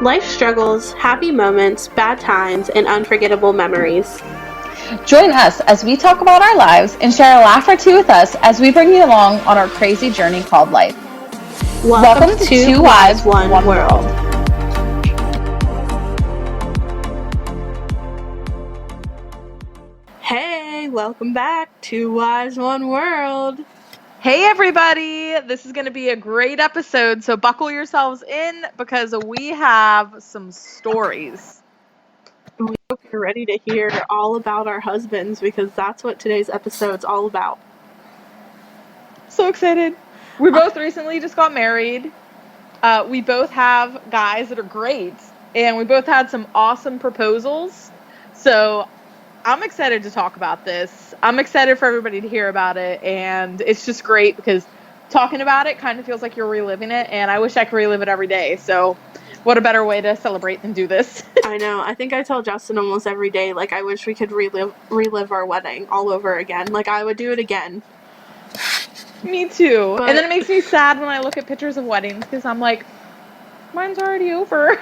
Life struggles, happy moments, bad times, and unforgettable memories. Join us as we talk about our lives and share a laugh or two with us as we bring you along on our crazy journey called life. Welcome to to Two Wives, Wives, One One World. World. Hey, welcome back to Wives, One World. Hey everybody, this is going to be a great episode, so buckle yourselves in because we have some stories. We hope you're ready to hear all about our husbands because that's what today's episode's all about. So excited. We both recently just got married. We both have guys that are great, and we both had some awesome proposals. So I'm excited to talk about this. I'm excited for everybody to hear about it, and it's just great because talking about it kind of feels like you're reliving it, and I wish I could relive it every day. So what a better way to celebrate than do this. I know. I think I tell Justin almost every day, like, I wish we could relive our wedding all over again. Like, I would do it again. Me too. But- and then it makes me sad when I look at pictures of weddings because I'm like, mine's already over.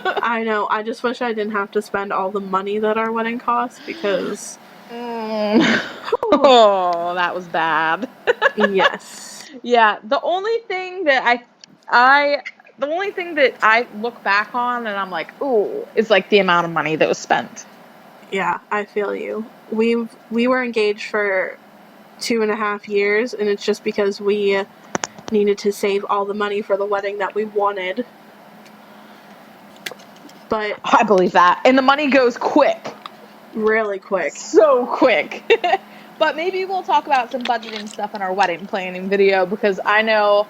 I know. I just wish I didn't have to spend all the money that our wedding cost because... Oh, that was bad. Yes. Yeah, the only thing that I look back on and I'm like, ooh, is like the amount of money that was spent. Yeah, I feel you. We were engaged for 2.5 years, and it's just because we needed to save all the money for the wedding that we wanted. But I believe that. And the money goes quick. Really quick. So quick. But maybe we'll talk about some budgeting stuff in our wedding planning video because I know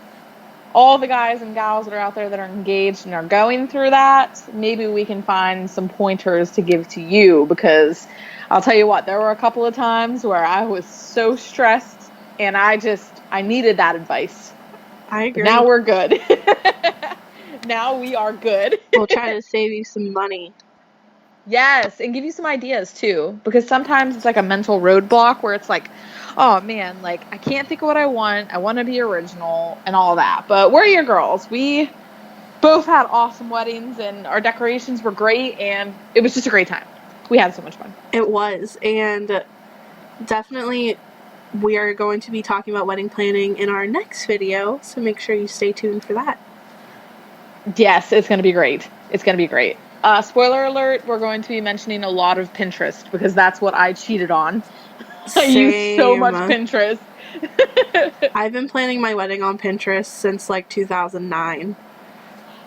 all the guys and gals that are out there that are engaged and are going through that. Maybe we can find some pointers to give to you because I'll tell you what, there were a couple of times where I was so stressed and I needed that advice. I agree. But now we're good. Now we are good. We'll try to save you some money. Yes, and give you some ideas too, because sometimes it's like a mental roadblock where it's like, oh man, like I can't think of what I want to be original and all that. But we're your girls. We both had awesome weddings and our decorations were great and it was just a great time. We had so much fun. It was, and definitely we are going to be talking about wedding planning in our next video, so make sure you stay tuned for that. Yes, it's going to be great. It's going to be great. Spoiler alert, we're going to be mentioning a lot of Pinterest because that's what I cheated on. I use so much Pinterest. I've been planning my wedding on Pinterest since like 2009.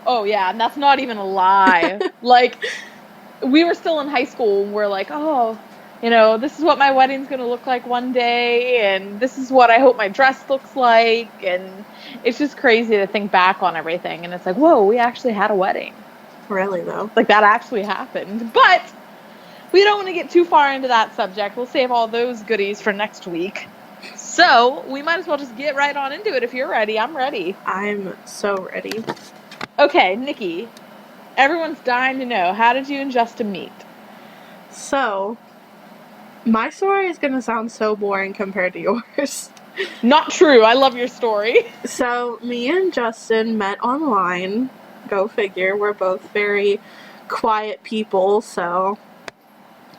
Oh yeah, and that's not even a lie. Like, we were still in high school and we're like, oh, you know, this is what my wedding's going to look like one day and this is what I hope my dress looks like. And it's just crazy to think back on everything. And it's like, whoa, we actually had a wedding. Really, though? Like, that actually happened. But we don't want to get too far into that subject. We'll save all those goodies for next week. So we might as well just get right on into it. If you're ready, I'm ready. I'm so ready. Okay, Nikki, everyone's dying to know, how did you and Justin meet? So, my story is going to sound so boring compared to yours. Not true. I love your story. So, me and Justin met online. Go figure. We're both very quiet people, so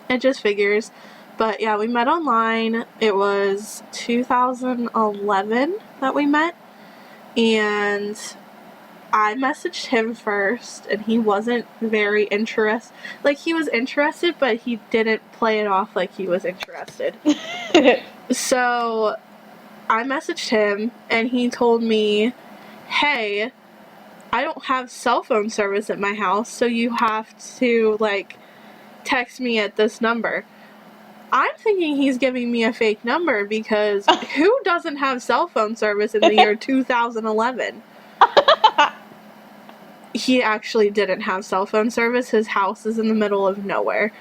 it just figures. But yeah, we met online. It was 2011 that we met. And I messaged him first, and he wasn't very interested. Like, he was interested, but he didn't play it off like he was interested. So, I messaged him, and he told me, hey, I don't have cell phone service at my house, so you have to, like, text me at this number. I'm thinking he's giving me a fake number because who doesn't have cell phone service in the year 2011? He actually didn't have cell phone service. His house is in the middle of nowhere.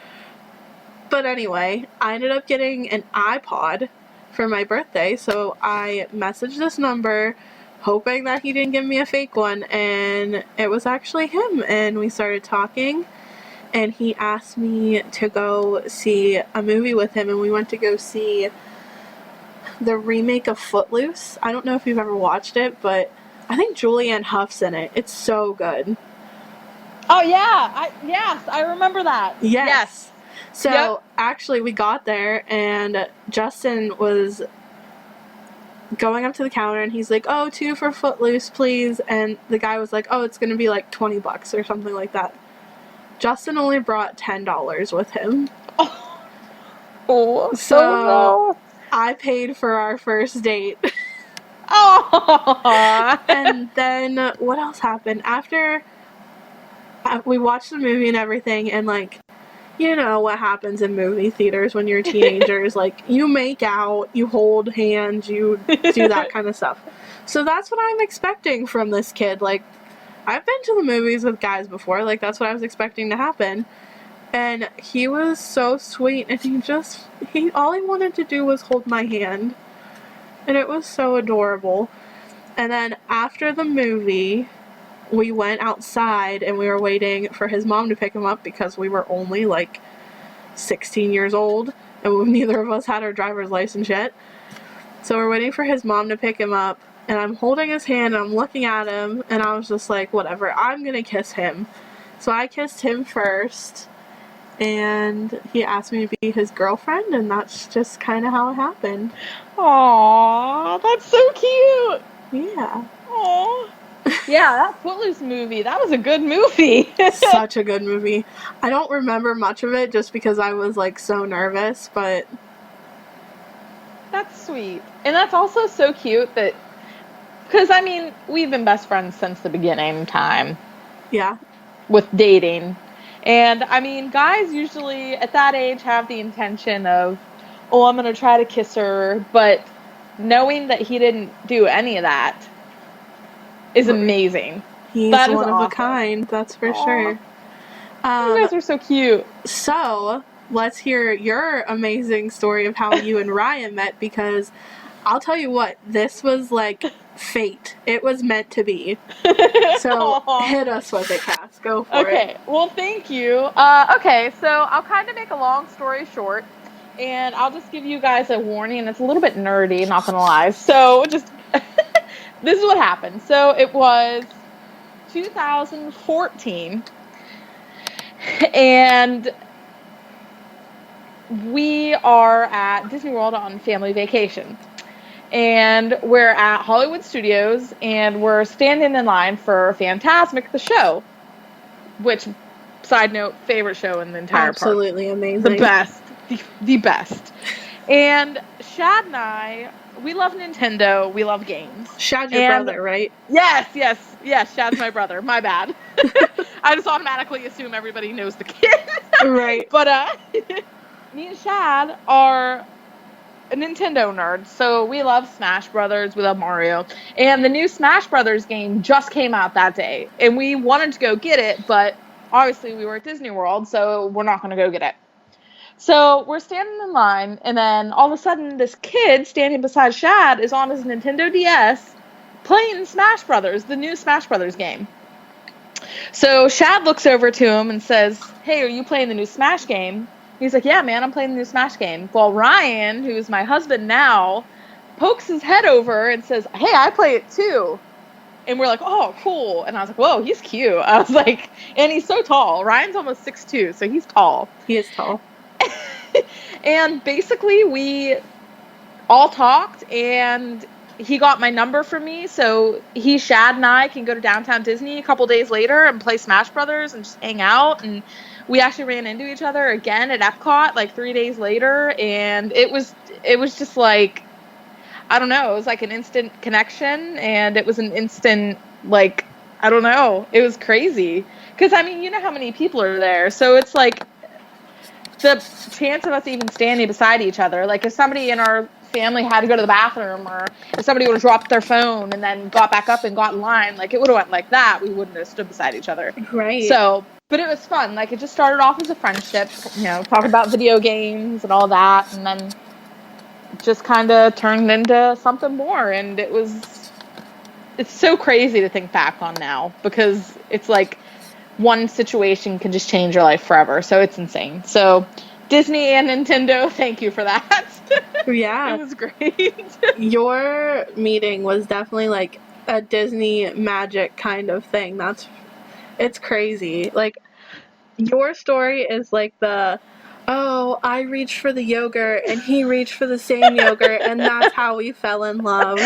But anyway, I ended up getting an iPod for my birthday, so I messaged this number hoping that he didn't give me a fake one, and it was actually him, and we started talking, and he asked me to go see a movie with him, and we went to go see the remake of Footloose. I don't know if you've ever watched it, but I think Julianne Hough's in it. It's so good. Oh yeah, yes, I remember that. Yes. So Yep. actually, we got there, and Justin was going up to the counter, and he's like, "Oh, 2 for Footloose, please." And the guy was like, "Oh, it's gonna be like $20 or something like that." Justin only brought $10 with him. Oh, So no. I paid for our first date. Oh. And then what else happened? After we watched the movie and everything, and like, you know what happens in movie theaters when you're teenagers. Like, you make out, you hold hands, you do that kind of stuff. So that's what I'm expecting from this kid. Like, I've been to the movies with guys before. Like, that's what I was expecting to happen. And he was so sweet, and all he wanted to do was hold my hand. And it was so adorable. And then after the movie, we went outside and we were waiting for his mom to pick him up because we were only like 16 years old and neither of us had our driver's license yet. So we're waiting for his mom to pick him up, and I'm holding his hand and I'm looking at him, and I was just like, whatever, I'm gonna kiss him. So I kissed him first, and he asked me to be his girlfriend, and that's just kind of how it happened. Aw, that's so cute. Yeah. Aw. Yeah, that Footloose movie, that was a good movie. Such a good movie. I don't remember much of it just because I was like so nervous, but That's sweet. And that's also so cute that, because I mean, we've been best friends since the beginning time yeah. with dating. And I mean, guys usually at that age have the intention of, oh, I'm going to try to kiss her. But knowing that he didn't do any of that is amazing. He's That is one of a awesome. kind, that's for Aw. sure. You guys are so cute. So, let's hear your amazing story of how you and Ryan met, because I'll tell you what, this was like fate. It was meant to be. So, Aw. hit us with it, Cass. Go for it. Okay, well, thank you. Okay, so I'll kind of make a long story short, and I'll just give you guys a warning. It's a little bit nerdy, not gonna lie. So, just this is what happened. So, it was 2014, and we are at Disney World on family vacation. And we're at Hollywood Studios, and we're standing in line for Fantasmic the show, which, side note, favorite show in the entire Absolutely park. amazing. The best. The best. And Shad and I, we love Nintendo. We love games. Shad's your brother, right? Yes. Shad's my brother. My bad. I just automatically assume everybody knows the kid. Right. But me and Shad are a Nintendo nerd, so we love Smash Brothers, we love Mario, and the new Smash Brothers game just came out that day, and we wanted to go get it, but obviously we were at Disney World, so we're not going to go get it. So we're standing in line, and then all of a sudden this kid standing beside Shad is on his Nintendo DS playing Smash Brothers, the new Smash Brothers game. So Shad looks over to him and says, "Hey, are you playing the new Smash game?" He's like, "Yeah, man, I'm playing the new Smash game." Well, Ryan, who's my husband now, pokes his head over and says, "Hey, I play it too." And we're like, "Oh, cool." And I was like, "Whoa, he's cute." I was like, and he's so tall. Ryan's almost 6'2", so he's tall. He is tall. And basically, we all talked, and he got my number from me, so Shad and I can go to Downtown Disney a couple days later and play Smash Brothers and just hang out. And we actually ran into each other again at Epcot like 3 days later, and it was just like, I don't know, it was like an instant connection, and it was an instant, like, I don't know, it was crazy. Because, I mean, you know how many people are there, so it's like the chance of us even standing beside each other, like if somebody in our family had to go to the bathroom, or if somebody would have dropped their phone and then got back up and got in line, like it would have went like that, we wouldn't have stood beside each other. Right. So, but it was fun. Like, it just started off as a friendship, you know, talk about video games and all that, and then just kind of turned into something more. And it's so crazy to think back on now, because it's like one situation can just change your life forever. So it's insane. So Disney and Nintendo, thank you for that. Yeah. It was great. Your meeting was definitely like a Disney magic kind of thing. It's crazy. Like, your story is like I reached for the yogurt and he reached for the same yogurt and that's how we fell in love.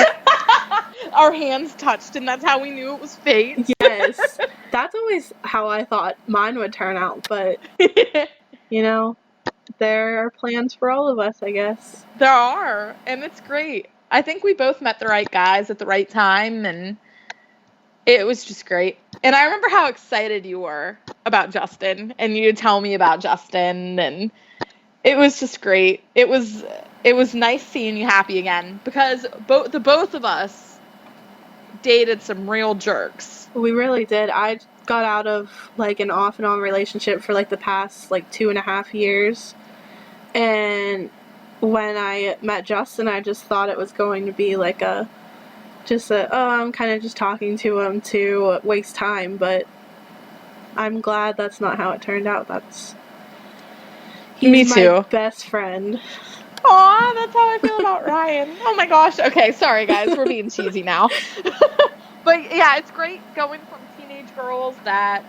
Our hands touched and that's how we knew it was fate. Yes. That's always how I thought mine would turn out, but, you know, there are plans for all of us, I guess. There are, and it's great. I think we both met the right guys at the right time, and it was just great. And I remember how excited you were about Justin, and you would tell me about Justin, and it was just great. It was nice seeing you happy again, because the both of us dated some real jerks. We really did. I got out of like an off and on relationship for like the past like 2.5 years, and when I met Justin, I just thought it was going to be like I'm kind of just talking to him to waste time, but I'm glad that's not how it turned out. He's Me too. My best friend. Aw, that's how I feel about Ryan. Oh my gosh. Okay, sorry guys, we're being cheesy now. But yeah, it's great going from teenage girls that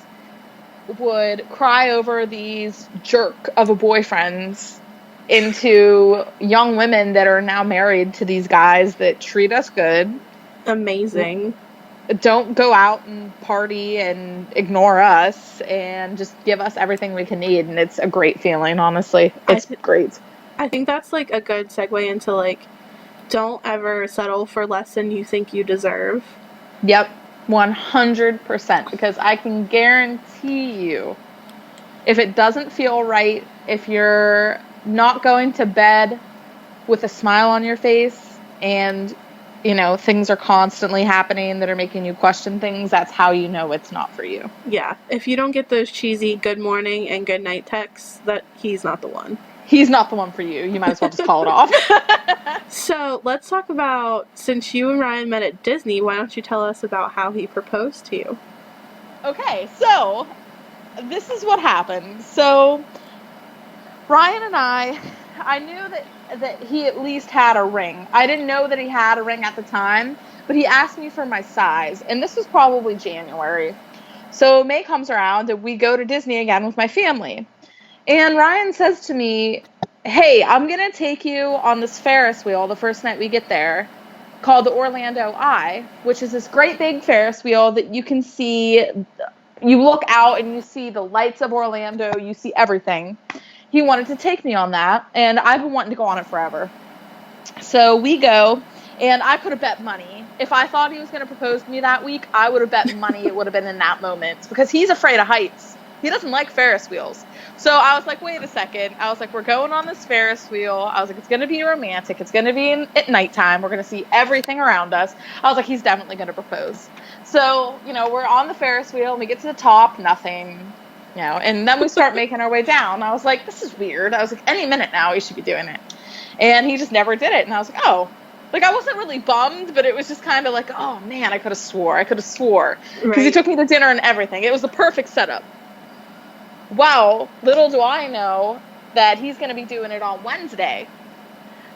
would cry over these jerk of a boyfriends into young women that are now married to these guys that treat us good. Amazing. Don't go out and party and ignore us and just give us everything we can need. And it's a great feeling, honestly. It's great. I think that's like a good segue into like, don't ever settle for less than you think you deserve. Yep, 100%. Because I can guarantee you, if it doesn't feel right, if you're not going to bed with a smile on your face and, things are constantly happening that are making you question things, that's how you know it's not for you. Yeah, if you don't get those cheesy good morning and good night texts, that he's not the one. He's not the one for you. You might as well just call it off. So let's talk about, since you and Ryan met at Disney, why don't you tell us about how he proposed to you? Okay, so this is what happened. So Ryan and I knew that he at least had a ring. I didn't know that he had a ring at the time, but he asked me for my size, and this was probably January. So May comes around, and we go to Disney again with my family. And Ryan says to me, hey, I'm going to take you on this Ferris wheel the first night we get there, called the Orlando Eye, which is this great big Ferris wheel that you can see. You look out and you see the lights of Orlando, you see everything. He wanted to take me on that, and I've been wanting to go on it forever. So we go, and I could have bet money. If I thought he was going to propose to me that week, I would have bet money it would have been in that moment, because he's afraid of heights. He doesn't like Ferris wheels. So I was like, wait a second. I was like, we're going on this Ferris wheel. I was like, it's going to be romantic. It's going to be at nighttime. We're going to see everything around us. I was like, he's definitely going to propose. So, we're on the Ferris wheel, and we get to the top, nothing. And then we start making our way down. I was like, this is weird. I was like, any minute now we should be doing it. And he just never did it. And I was like, oh. Like, I wasn't really bummed, but it was just kind of like, oh, man, I could have swore. Because he took me to dinner and everything. It was the perfect setup. Well, little do I know that he's going to be doing it on Wednesday.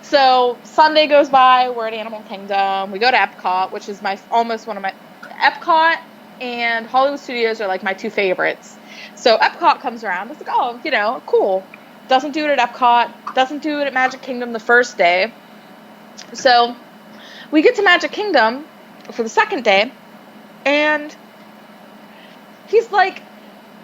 So Sunday goes by. We're at Animal Kingdom. We go to Epcot, which is almost one of my... Epcot and Hollywood Studios are like my two favorites. So Epcot comes around. It's like, oh, cool. Doesn't do it at Epcot. Doesn't do it at Magic Kingdom the first day. So we get to Magic Kingdom for the second day. And he's like,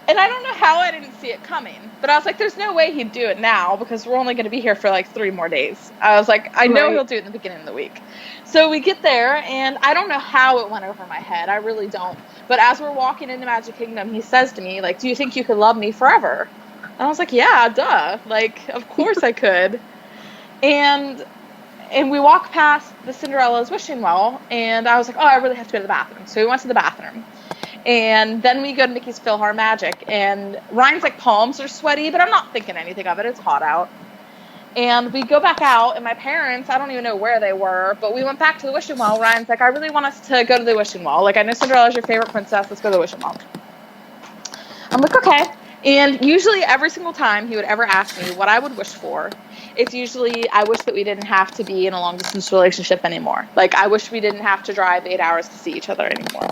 and I don't know how I didn't see it coming, but I was like, there's no way he'd do it now because we're only going to be here for like 3 more days. I was like, I know he'll do it in the beginning of the week. So we get there, and I don't know how it went over my head. I really don't. But as we're walking into Magic Kingdom, he says to me, like, do you think you could love me forever? And I was like, yeah, duh. Like, of course I could. And we walk past the Cinderella's wishing well, and I was like, oh, I really have to go to the bathroom. So we went to the bathroom. And then we go to Mickey's PhilharMagic, and Ryan's like, palms are sweaty, but I'm not thinking anything of it. It's hot out. And we go back out, and my parents, I don't even know where they were, but we went back to the wishing well. Ryan's like, I really want us to go to the wishing well. Like, I know Cinderella's your favorite princess. Let's go to the wishing well. I'm like, okay. And usually every single time he would ever ask me what I would wish for, it's usually, I wish that we didn't have to be in a long-distance relationship anymore. Like, I wish we didn't have to drive 8 hours to see each other anymore.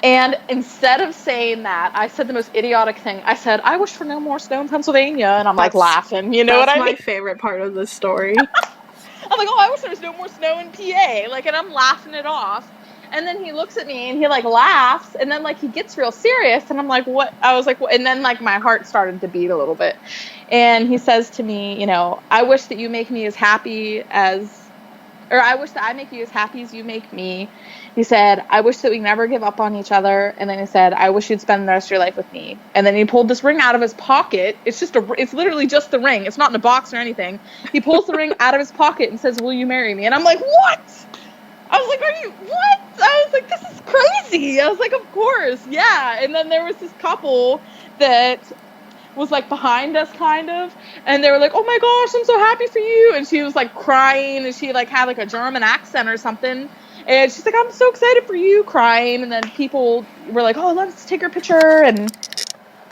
And instead of saying that, I said the most idiotic thing. I said, I wish for no more snow in Pennsylvania. And I'm like laughing. You know what I That's my mean? favorite part of the story. I'm like, oh, I wish there was no more snow in PA. Like, and I'm laughing it off. And then he looks at me and he like laughs. And then like he gets real serious. And I'm like, what? I was like, what? And then like my heart started to beat a little bit. And he says to me, you know, I wish that you make me as happy as, or I wish that I make you as happy as you make me. He said, I wish that we never give up on each other. And then he said, I wish you'd spend the rest of your life with me. And then he pulled this ring out of his pocket. It's literally just the ring. It's not in a box or anything. He pulls the ring out of his pocket and says, will you marry me? And I'm like, what? I was like, what? I was like, this is crazy. I was like, of course. Yeah. And then there was this couple that was like behind us kind of, and they were like, oh my gosh, I'm so happy for you. And she was like crying, and she like had like a German accent or something, and she's like, I'm so excited for you, crying. And then people were like, oh, let's take her picture. And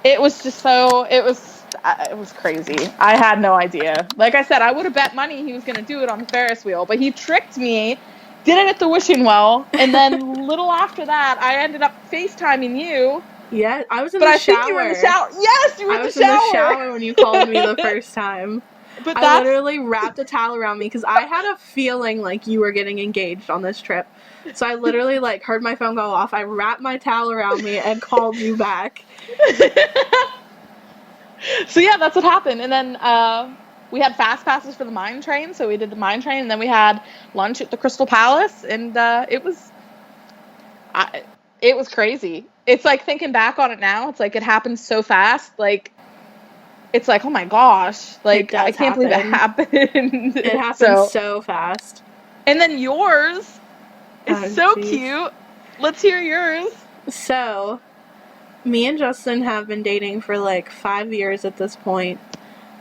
it was just it was crazy. I had no idea. Like I said, I would have bet money he was going to do it on the Ferris wheel, but he tricked me, did it at the Wishing Well, and then little after that I ended up FaceTiming you. Yeah, I was in But the I shower. think you were in the shower. Yes, you were in the shower. I was in the shower when you called me the first time. But I literally wrapped a towel around me because I had a feeling like you were getting engaged on this trip. So I literally like heard my phone go off. I wrapped my towel around me and called you back. So yeah, that's what happened. And then we had fast passes for the mine train, so we did the mine train, and then we had lunch at the Crystal Palace, and it was crazy. It's like thinking back on it now, it's like it happened so fast. Like it's like, oh my gosh, like I can't believe it happened. It happened so fast. And then yours is so cute. Let's hear yours. So, me and Justin have been dating for like 5 years at this point.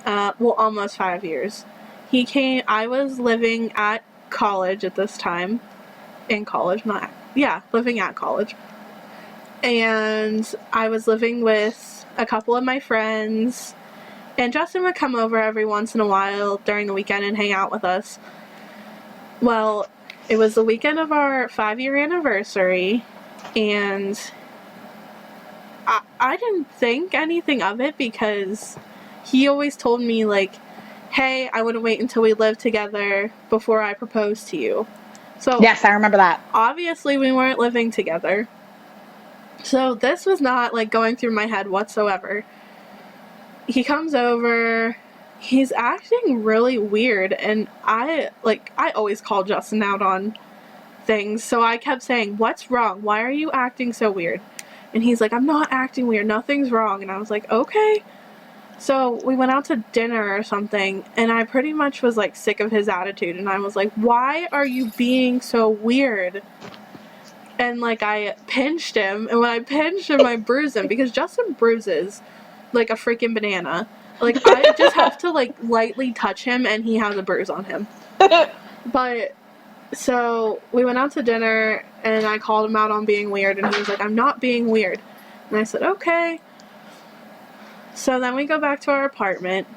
Well, almost 5 years. I was living at college at this time. In college, living at college. And I was living with a couple of my friends. And Justin would come over every once in a while during the weekend and hang out with us. Well, it was the weekend of our 5-year anniversary, and I didn't think anything of it because he always told me, like, hey, I wouldn't wait until we lived together before I proposed to you. So yes, I remember that. Obviously, we weren't living together. So this was not, like, going through my head whatsoever. He comes over, he's acting really weird, and I always call Justin out on things, so I kept saying, what's wrong? Why are you acting so weird? And he's like, I'm not acting weird, nothing's wrong. And I was like, okay. So we went out to dinner or something, and I pretty much was like sick of his attitude, and I was like, why are you being so weird? And like I pinched him, and when I pinched him, I bruised him, because Justin bruises like a freaking banana. Like, I just have to like lightly touch him and he has a bruise on him. But so we went out to dinner and I called him out on being weird, and he was like, I'm not being weird. And I said, okay. So then we go back to our apartment.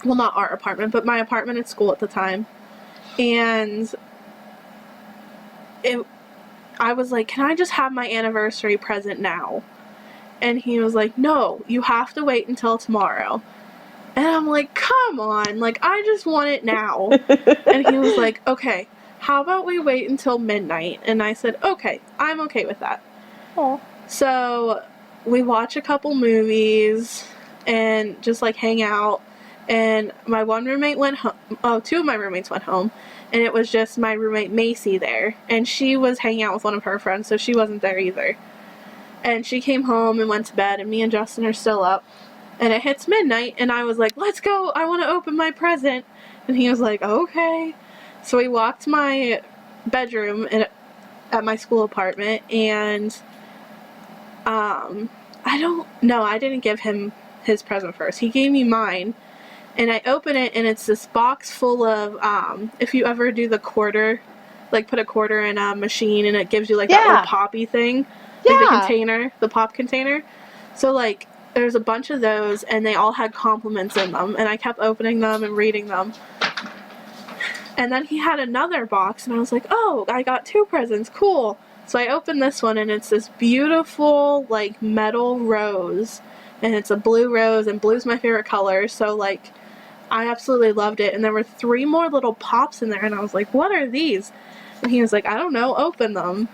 Well, not our apartment, but my apartment at school at the time. And I was like, can I just have my anniversary present now? And he was like, no, you have to wait until tomorrow. And I'm like, come on, like, I just want it now. And he was like, okay, how about we wait until midnight? And I said, okay, I'm okay with that. Aww. So we watch a couple movies and just like hang out. And my one roommate went home. Oh, two of my roommates went home. And it was just my roommate Macy there. And she was hanging out with one of her friends, so she wasn't there either. And she came home and went to bed, and me and Justin are still up. And it hits midnight, and I was like, let's go, I want to open my present. And he was like, okay. So we walked to my bedroom at my school apartment, and I didn't give him his present first. He gave me mine, and I open it, and it's this box full of, if you ever do the quarter, like put a quarter in a machine, and it gives you like that little poppy thing. Like the container, the pop container. So like there's a bunch of those, and they all had compliments in them, and I kept opening them and reading them. And then he had another box, and I was like, oh, I got 2 presents, cool. So I opened this one, and it's this beautiful, like, metal rose. And it's a blue rose, and blue's my favorite color, so, like, I absolutely loved it. And there were 3 more little pops in there, and I was like, what are these? And he was like, I don't know, open them.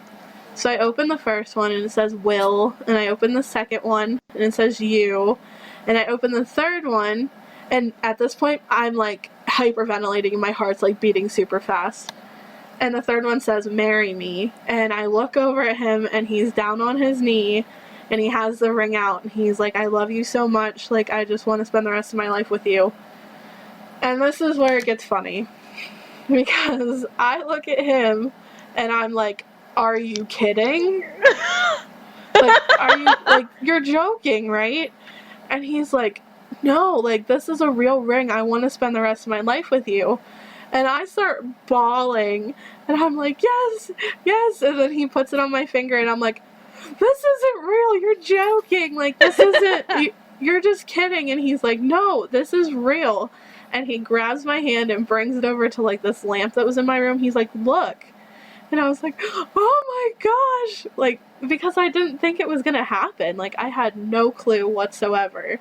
So I opened the first one, and it says Will, and I opened the second one, and it says you, and I opened the third one, and at this point, I'm, like, hyperventilating, and my heart's, like, beating super fast. And the third one says, marry me. And I look over at him, and he's down on his knee, and he has the ring out, and he's like, I love you so much, like, I just want to spend the rest of my life with you. And this is where it gets funny. Because I look at him, and I'm like, are you kidding? Like, you're joking, right? And he's like, no, like, this is a real ring, I want to spend the rest of my life with you. And I start bawling, and I'm like, yes, yes, and then he puts it on my finger, and I'm like, this isn't real, you're joking, like, this isn't, you're just kidding, and he's like, no, this is real, and he grabs my hand and brings it over to, like, this lamp that was in my room, he's like, look, and I was like, oh my gosh, like, because I didn't think it was gonna happen, like, I had no clue whatsoever.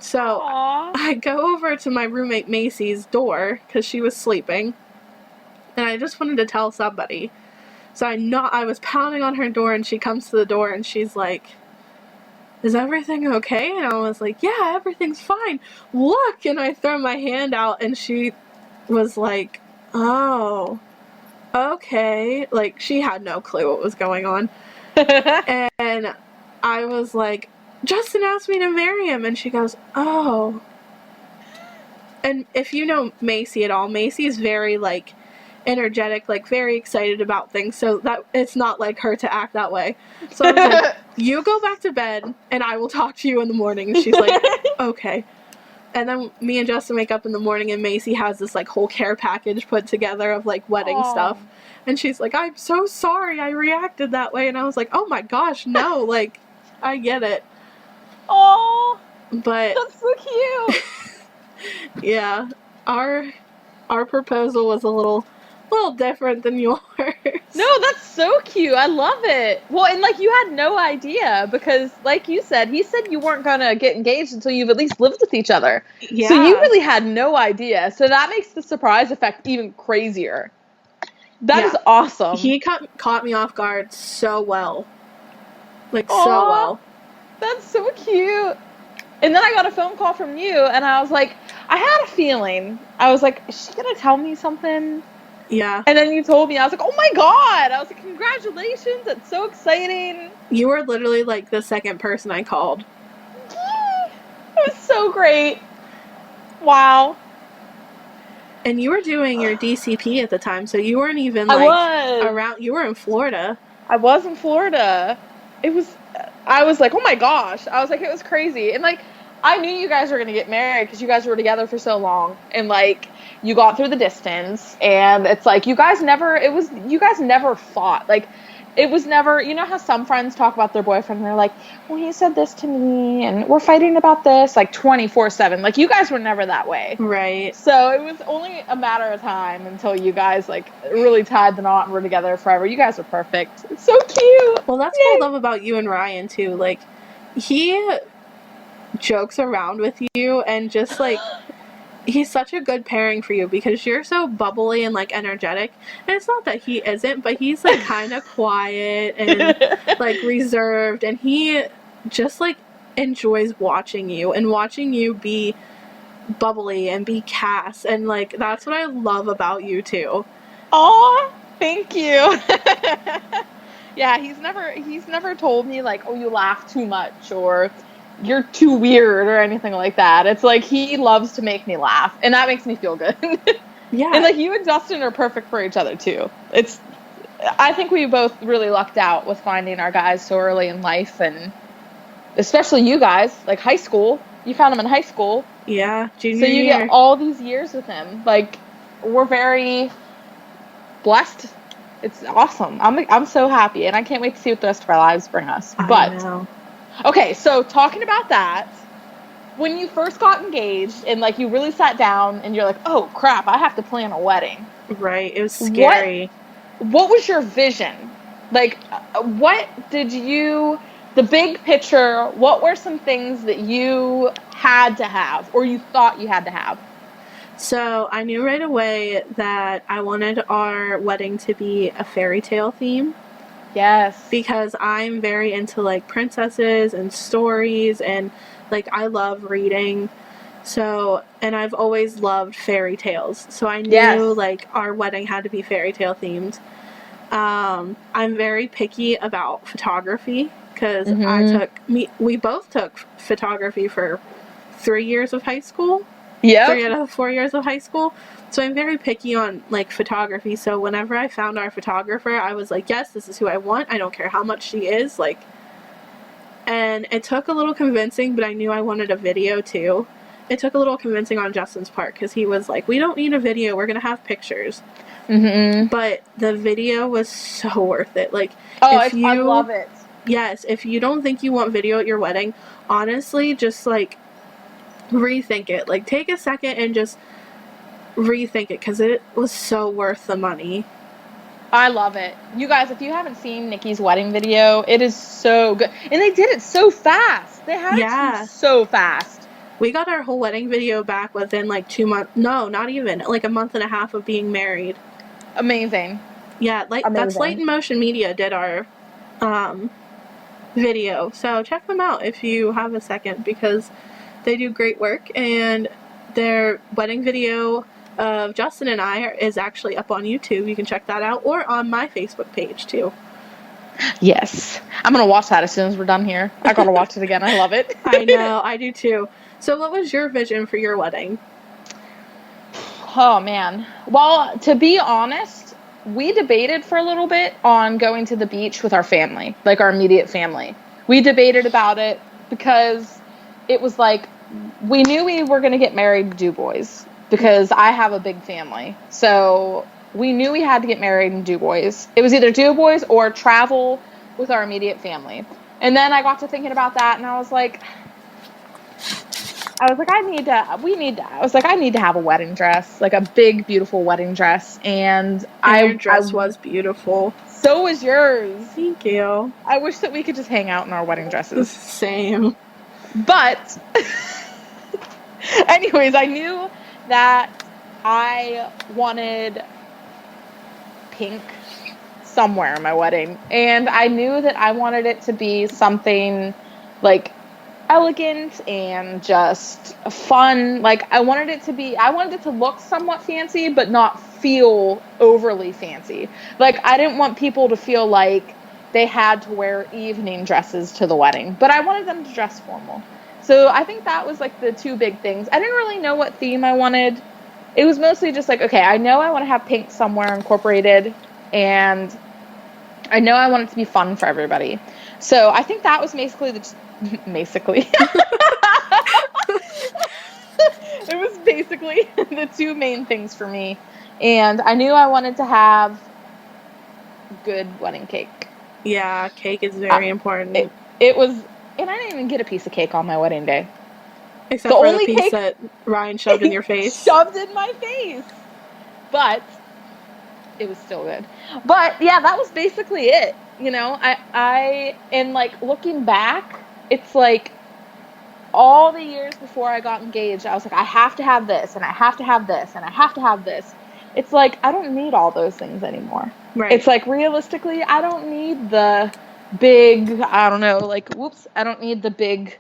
So, Aww. I go over to my roommate Macy's door, because she was sleeping, and I just wanted to tell somebody. So I was pounding on her door, and she comes to the door, and she's like, is everything okay? And I was like, yeah, everything's fine. Look! And I throw my hand out, and she was like, oh, okay. Like, she had no clue what was going on. And I was like, Justin asked me to marry him, and she goes, oh. And if you know Macy at all, Macy's very, like, energetic, like, very excited about things, so that it's not like her to act that way. So I was like, you go back to bed, and I will talk to you in the morning. And she's like, okay. And then me and Justin wake up in the morning, and Macy has this, like, whole care package put together of, like, wedding stuff. And she's like, I'm so sorry I reacted that way. And I was like, oh my gosh, no, like, I get it. Oh, But that's so cute. yeah, our proposal was a little different than yours. No, that's so cute. I love it. Well, and like you had no idea because, like you said, he said you weren't gonna get engaged until you've at least lived with each other. Yeah. So you really had no idea. So that makes the surprise effect even crazier. That is awesome. He caught me off guard so well. Like, Aww, so well. That's so cute. And then I got a phone call from you, and I was like, I had a feeling. I was like, is she going to tell me something? Yeah. And then you told me, I was like, oh my God. I was like, congratulations. That's so exciting. You were literally, like, the second person I called. It was so great. Wow. And you were doing your DCP at the time, so you weren't even, like, around. You were in Florida. I was in Florida. I was like, oh my gosh. I was like, it was crazy. And, like, I knew you guys were going to get married because you guys were together for so long. And, like, you got through the distance. And it's like, you guys never fought. Like, it was never, you know how some friends talk about their boyfriend and they're like, well, he said this to me and we're fighting about this, like 24/7. Like, you guys were never that way. Right. So it was only a matter of time until you guys, like, really tied the knot and were together forever. You guys were perfect. It's so cute. Well, that's what I love about you and Ryan, too. Like, he jokes around with you and just, like, he's such a good pairing for you because you're so bubbly and, like, energetic. And it's not that he isn't, but he's, like, kind of quiet and, like, reserved. And he just, like, enjoys watching you and watching you be bubbly and be Cass. And, like, that's what I love about you, too. Aw, thank you. Yeah, he's never told me, like, oh, you laugh too much or you're too weird or anything like that. It's like he loves to make me laugh, and that makes me feel good. Yeah. And like you and Justin are perfect for each other too. I think we both really lucked out with finding our guys so early in life, and especially you guys, like high school. You found him in high school. Yeah, junior year. So you get all these years with him. Like, we're very blessed. It's awesome. I'm so happy, and I can't wait to see what the rest of our lives bring us. I know. Okay, so talking about that, when you first got engaged and like you really sat down and you're like, oh crap, I have to plan a wedding. Right. It was What scary. what was your vision? Like, what did you, the big picture, what were some things that you had to have or you thought you had to have? So I knew right away that I wanted our wedding to be a fairy tale theme. Yes. Because I'm very into like princesses and stories, and like I love reading. So, and I've always loved fairy tales. So I knew Yes. like our wedding had to be fairy tale themed. I'm very picky about photography because Mm-hmm. we both took photography for 3 years of high school. Yep. 3 out of the 4 years of high school. So I'm very picky on like photography. So whenever I found our photographer, I was like, yes, this is who I want. I don't care how much she is. Like, and it took a little convincing, but I knew I wanted a video too. It took a little convincing on Justin's part because he was like, we don't need a video. We're going to have pictures. Mm-hmm. But the video was so worth it. Like, Oh, if I you, love it. yes, if you don't think you want video at your wedding, honestly, just like rethink it. Like, take a second and just rethink it because it was so worth the money. I love it. You guys, if you haven't seen Nikki's wedding video, it is so good. And they did it so fast. They had it to so fast. We got our whole wedding video back within like 2 months. No, not even. Like a month and a half of being married. Amazing. Yeah, like Amazing. That's Light in Motion Media did our video. So check them out if you have a second because they do great work, and their wedding video of Justin and I is actually up on YouTube. You can check that out, or on my Facebook page too. Yes. I'm going to watch that as soon as we're done here. I got to watch it again. I love it. I know, I do too. So what was your vision for your wedding? Oh, man. Well, to be honest, we debated for a little bit on going to the beach with our family, like our immediate family. We debated about it because it was like, we knew we were going to get married Du Bois because I have a big family. So we knew we had to get married in Du Bois. It was either Du Bois or travel with our immediate family. And then I got to thinking about that, and I was like, I need to have a wedding dress, like a big, beautiful wedding dress. And your dress was beautiful. So was yours. Thank you. I wish that we could just hang out in our wedding dresses. Same. But, anyways, I knew that I wanted pink somewhere in my wedding. And I knew that I wanted it to be something like elegant and just fun. Like I wanted it to look somewhat fancy, but not feel overly fancy. Like I didn't want people to feel like they had to wear evening dresses to the wedding, but I wanted them to dress formal. So I think that was like the two big things. I didn't really know what theme I wanted. It was mostly just like, okay, I know I want to have pink somewhere incorporated, and I know I want it to be fun for everybody. So I think that was basically it was basically the two main things for me. And I knew I wanted to have good wedding cake. Yeah, cake is very important. It was, and I didn't even get a piece of cake on my wedding day. Except for the piece that Ryan shoved in your face. Shoved in my face. But it was still good. But yeah, that was basically it. You know, and like looking back, it's like all the years before I got engaged, I was like, I have to have this, and I have to have this, and I have to have this. It's like, I don't need all those things anymore. Right. It's like, realistically, I don't need the big, I don't know, like, I don't need the big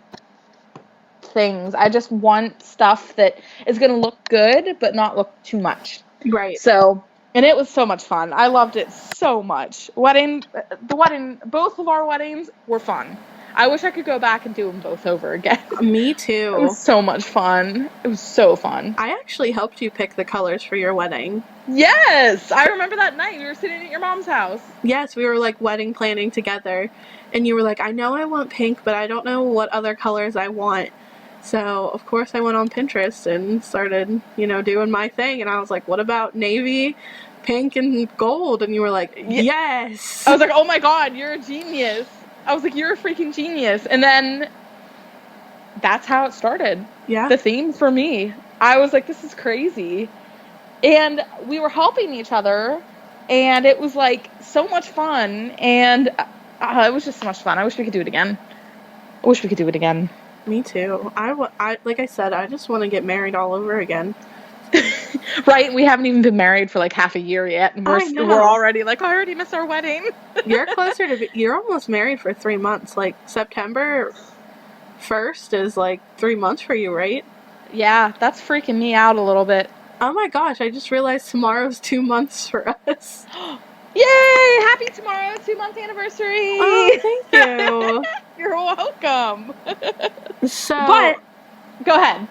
things. I just want stuff that is going to look good, but not look too much. Right. So, and it was so much fun. I loved it so much. Both of our weddings were fun. I wish I could go back and do them both over again. Me too. It was so much fun. It was so fun. I actually helped you pick the colors for your wedding. Yes! I remember that night. We were sitting at your mom's house. Yes, we were like wedding planning together. And you were like, I know I want pink, but I don't know what other colors I want. So, of course, I went on Pinterest and started, doing my thing. And I was like, what about navy, pink, and gold? And you were like, yes! I was like, oh my god, you're a genius. I was like, you're a freaking genius. And then that's how it started. Yeah. The theme for me. I was like, this is crazy. And we were helping each other, and it was like so much fun, and it was just so much fun. I wish we could do it again. Me too. I like I said, I just want to get married all over again. Right? We haven't even been married for like half a year yet, and I know. we're already like, I already miss our wedding. You're almost married for 3 months. Like September 1st is like 3 months for you, right? Yeah, that's freaking me out a little bit. Oh my gosh, I just realized tomorrow's 2 months for us. Yay! Happy tomorrow, 2-month anniversary! Oh, thank you. You're welcome. So, But, go ahead.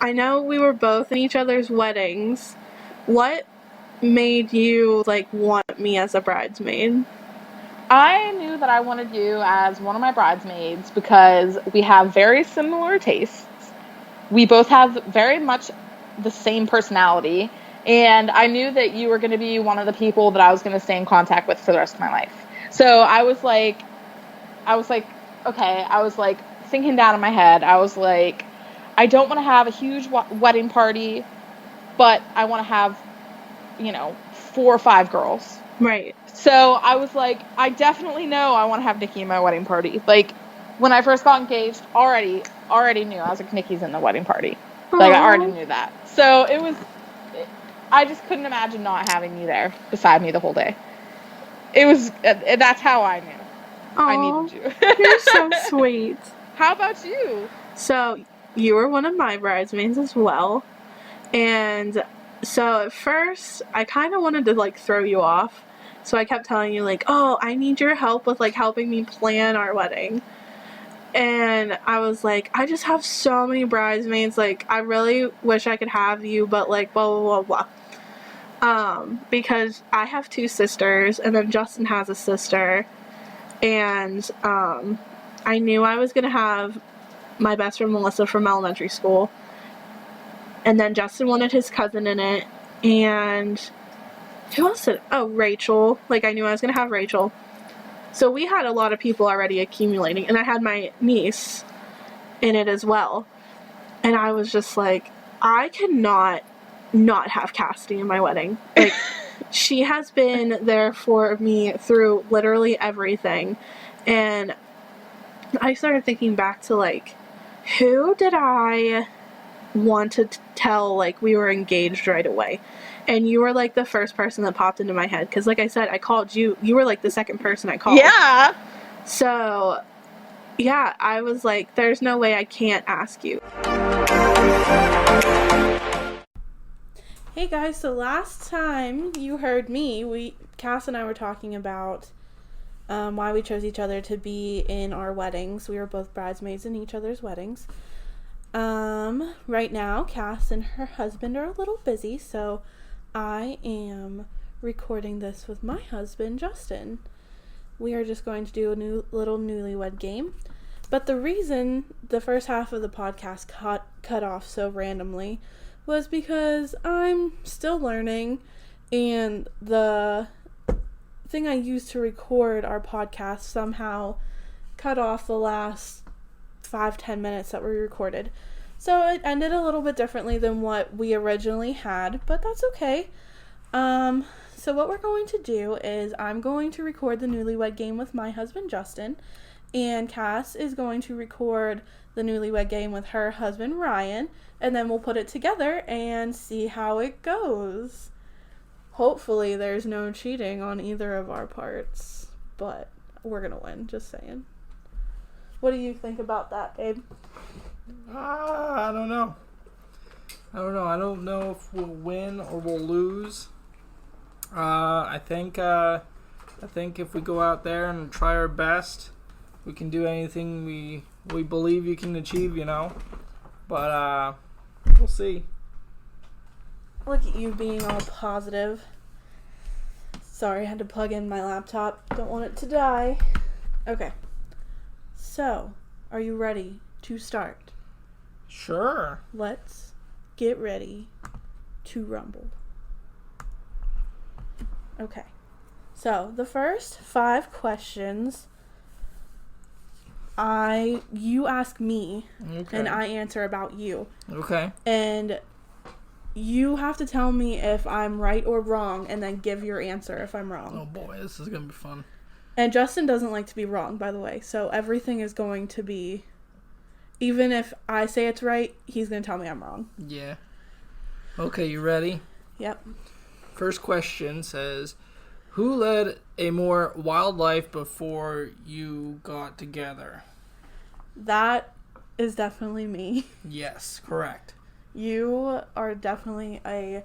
I know we were both in each other's weddings. What made you, like, want me as a bridesmaid? I knew that I wanted you as one of my bridesmaids because we have very similar tastes. We both have very much the same personality. And I knew that you were going to be one of the people that I was going to stay in contact with for the rest of my life. So I was like, okay, I was like thinking down in my head. I was like, I don't want to have a huge wedding party, but I want to have, 4 or 5 girls. Right. So I was like, I definitely know I want to have Nikki in my wedding party. Like, when I first got engaged, already knew. I was like, Nikki's in the wedding party. Aww. Like, I already knew that. So I just couldn't imagine not having you there beside me the whole day. That's how I knew. Aww, I needed you. You're so sweet. How about you? So, you were one of my bridesmaids as well. And so at first, I kind of wanted to, like, throw you off. So I kept telling you, like, oh, I need your help with, like, helping me plan our wedding. And I was like, I just have so many bridesmaids. Like, I really wish I could have you, but, like, blah, blah, blah, blah. Because I have 2 sisters, and then Justin has a sister. And I knew I was going to have my best friend Melissa from elementary school. And then Justin wanted his cousin in it. And who else did? Oh, Rachel. Like, I knew I was going to have Rachel. So we had a lot of people already accumulating. And I had my niece in it as well. And I was just like, I cannot not have Cassidy in my wedding. Like, she has been there for me through literally everything. And I started thinking back to, like, who did I want to tell, like, we were engaged right away? And you were, like, the first person that popped into my head. Because, like I said, I called you. You were, like, the second person I called. Yeah. So, yeah, I was like, there's no way I can't ask you. Hey, guys. So, last time you heard me, Cass and I were talking about why we chose each other to be in our weddings. We were both bridesmaids in each other's weddings. Right now, Cass and her husband are a little busy, so I am recording this with my husband, Justin. We are just going to do a little newlywed game. But the reason the first half of the podcast cut off so randomly was because I'm still learning, and the thing I used to record our podcast somehow cut off the last 5-10 minutes that we recorded. So it ended a little bit differently than what we originally had, but that's okay. So what we're going to do is I'm going to record the newlywed game with my husband, Justin, and Cass is going to record the newlywed game with her husband, Ryan, and then we'll put it together and see how it goes. Hopefully there's no cheating on either of our parts, but we're going to win, just saying. What do you think about that, babe? I don't know. I don't know if we'll win or we'll lose. I think if we go out there and try our best, we can do anything we believe you can achieve, But we'll see. Look at you being all positive. Sorry, I had to plug in my laptop. Don't want it to die. Okay. So, are you ready to start? Sure. Let's get ready to rumble. Okay. So, the first 5 questions You ask me, Okay. and I answer about you. Okay. And you have to tell me if I'm right or wrong, and then give your answer if I'm wrong. Oh boy, this is gonna be fun. And Justin doesn't like to be wrong, by the way. So everything is going to be, even if I say it's right, he's going to tell me I'm wrong. Yeah. Okay, you ready? Yep. First question says, who led a more wild life before you got together? That is definitely me. Yes, correct. You are definitely a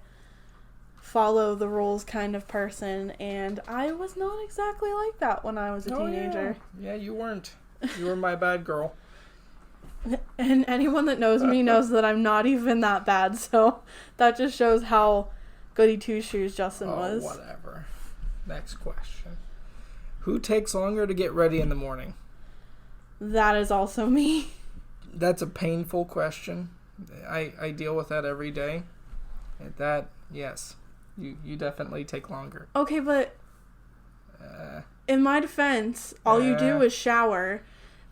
follow the rules kind of person, and I was not exactly like that when I was a teenager. Yeah, you weren't. You were my bad girl. And anyone that knows me knows that I'm not even that bad, so that just shows how goody two-shoes Justin was. Whatever. Next question. Who takes longer to get ready in the morning? That is also me. That's a painful question. I deal with that every day. Yes. You definitely take longer. Okay, but in my defense, all you do is shower,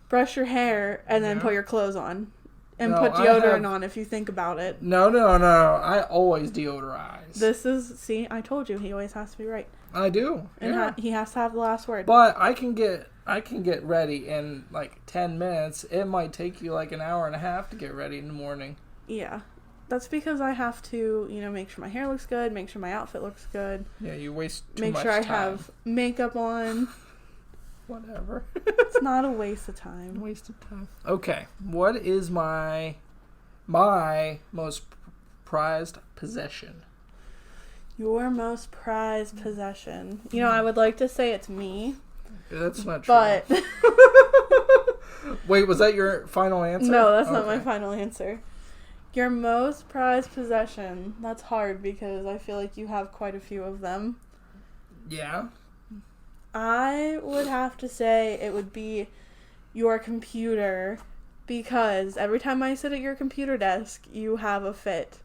brush your hair, and then put your clothes on. And No, put deodorant on if you think about it. No. I always deodorize. See, I told you, he always has to be right. I do. And Yeah. he has to have the last word. But I can get ready in like 10 minutes. It might take you like an hour and a half to get ready in the morning. Yeah. That's because I have to, make sure my hair looks good, make sure my outfit looks good. Yeah, you waste too make much sure I time. have makeup on. Whatever. It's not a waste of time. Waste of time. Okay. What is my most prized possession? Your most prized possession. I would like to say it's me. That's not true. But wait, was that your final answer? no, that's not my final answer. Your most prized possession. That's hard because I feel like you have quite a few of them. Yeah. I would have to say it would be your computer, because every time I sit at your computer desk, you have a fit.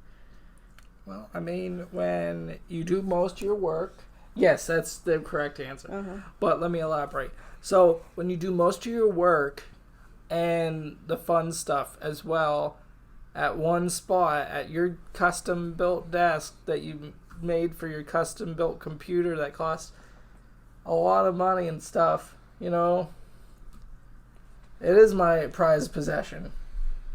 Well, I mean, when you do most of your work, yes, that's the correct answer. Uh-huh. But let me elaborate. So, when you do most of your work and the fun stuff as well at one spot at your custom built desk that you made for your custom built computer that costs a lot of money and stuff, it is my prized possession.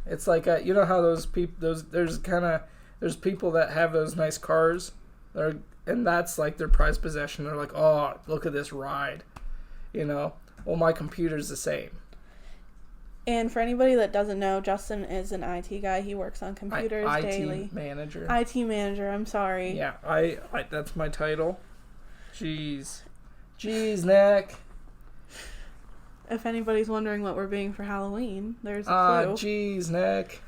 It's like you know how those people there's people that have those nice cars, and that's like their prized possession. They're like, oh, look at this ride, Well, my computer's the same. And for anybody that doesn't know, Justin is an IT guy. He works on computers daily. IT manager. IT manager, I'm sorry. Yeah, I that's my title. Jeez, Nick. If anybody's wondering what we're being for Halloween, there's a clue. Jeez, Nick.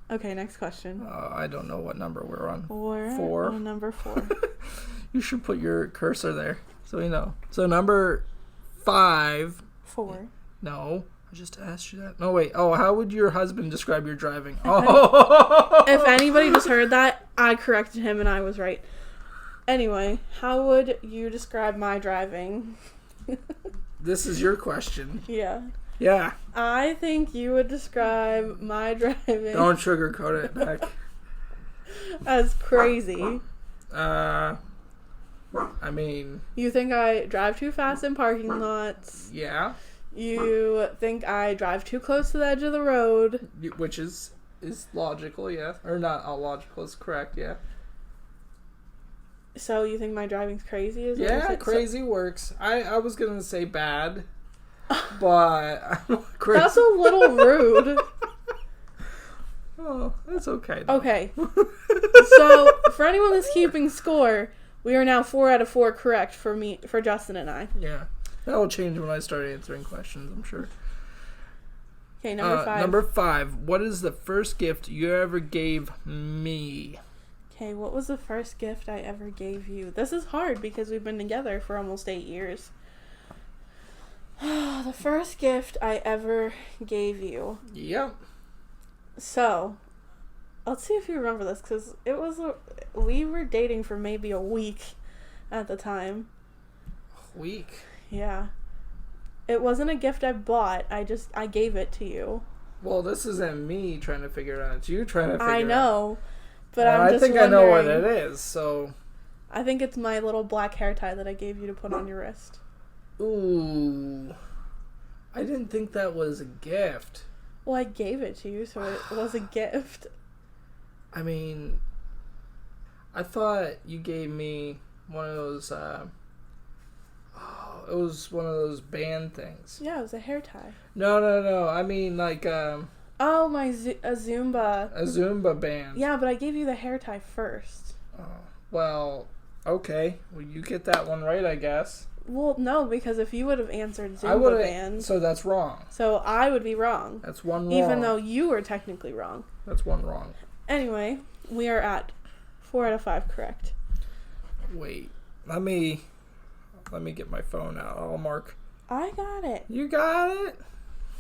Okay, next question. I don't know what number we're on. We're 4. on number 4. You should put your cursor there so we know. So number 5. 4. No, I just asked you that. No, wait. Oh, how would your husband describe your driving? Oh. If anybody just heard that, I corrected him and I was right. Anyway, how would you describe my driving? This is your question. Yeah. Yeah. I think you would describe my driving Don't sugarcoat it, Nick. as crazy. I mean... You think I drive too fast in parking lots. Yeah. You think I drive too close to the edge of the road. Which is logical, yeah. Or not logical, it's correct, yeah. So you think my driving's crazy? Is what you're Yeah, saying? crazy works. I was going to say bad, but... crazy. That's a little rude. Oh, that's okay, though. Okay. So, for anyone that's keeping score, we are now 4 out of 4 correct for Justin and I. Yeah. That'll change when I start answering questions, I'm sure. Okay, number 5. Number 5. What is the first gift you ever gave me? Okay, what was the first gift I ever gave you? This is hard because we've been together for almost 8 years. The first gift I ever gave you. Yep. So, let's see if you remember this, because we were dating for maybe a week at the time. Week. Yeah. It wasn't a gift I bought. I gave it to you. Well, this isn't me trying to figure it out. It's you trying to figure it out. I know, but And I'm just I think I know what wondering. it is, so... I think it's my little black hair tie that I gave you to put on your wrist. Ooh. I didn't think that was a gift. Well, I gave it to you, so it was a gift. I mean, I thought you gave me one of those, it was one of those band things. Yeah, it was a hair tie. No. I mean, like, Oh, a Zumba. a Zumba band. Yeah, but I gave you the hair tie first. Oh, well, okay. Well, you get that one right, I guess. Well, no, because if you would have answered I would Zumba have. band, So that's wrong. so I would be wrong. That's one wrong. Even though you were technically wrong. That's one wrong. Anyway, we are at 4 out of 5 correct. Wait. Let me get my phone out. I'll mark. I got it. You got it?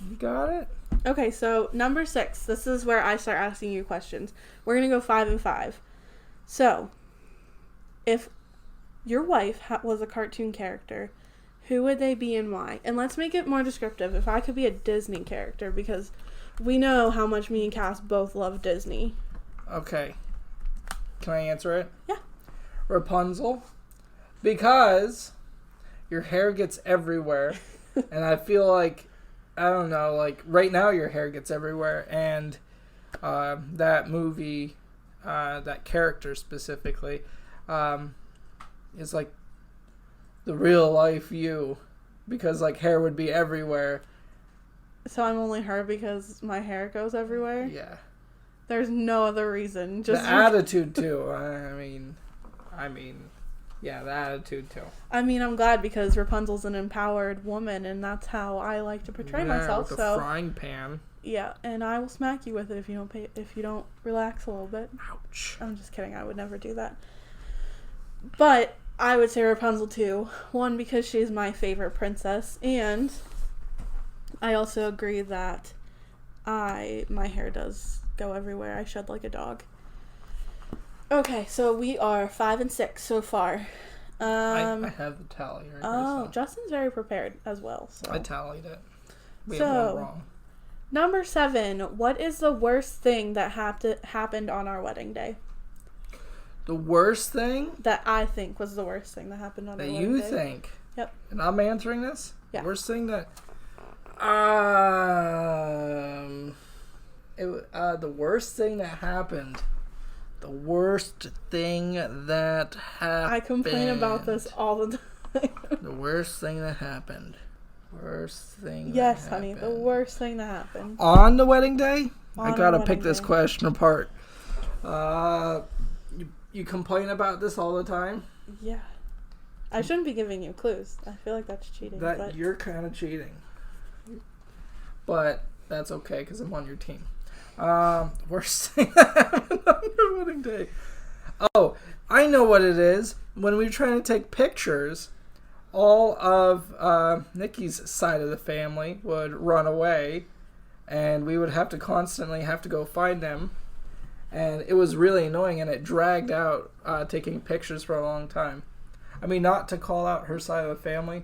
You got it? Okay, so number 6. This is where I start asking you questions. We're going to go 5 and 5. So, if your wife was a cartoon character, who would they be and why? And let's make it more descriptive. If I could be a Disney character, because we know how much me and Cass both love Disney. Okay. Can I answer it? Yeah. Rapunzel. Because your hair gets everywhere. And I feel like, I don't know, like right now your hair gets everywhere. And that movie, that character specifically, is like the real life you. Because like hair would be everywhere. So I'm only her because my hair goes everywhere? Yeah. There's no other reason. Just The attitude too. I mean, yeah, the attitude too. I mean, I'm glad because Rapunzel's an empowered woman, and that's how I like to portray myself. With So a frying pan. yeah, and I will smack you with it if you don't relax a little bit. Ouch. I'm just kidding. I would never do that. But I would say Rapunzel too. One, because she's my favorite princess, and I also agree that my hair does go everywhere. I shed like a dog. Okay, so we are 5 and 6 so far. I have the tally right Oh, here. So Justin's very prepared as well. So. I tallied it. We So- have one wrong. Number 7. What is the worst thing that happened on our wedding day? The worst thing That I think was the worst thing that happened on that our wedding you day. think. Yep. And I'm answering this? Yeah. Worst thing that. The worst thing that happened. The worst thing that happened. I complain about this all the time. The worst thing that happened. Worst thing. Yes, that honey, the happened. worst thing that happened. On the wedding day? On I our gotta wedding pick this day. question apart. You complain about this all the time? Yeah. I shouldn't be giving you clues. I feel like that's cheating. That but you're kind of cheating. But that's okay because I'm on your team. Worst thing that happened on your wedding day. Oh, I know what it is. When we were trying to take pictures, all of Nikki's side of the family would run away, and we would have to constantly go find them. And it was really annoying, and it dragged out taking pictures for a long time. I mean, not to call out her side of the family,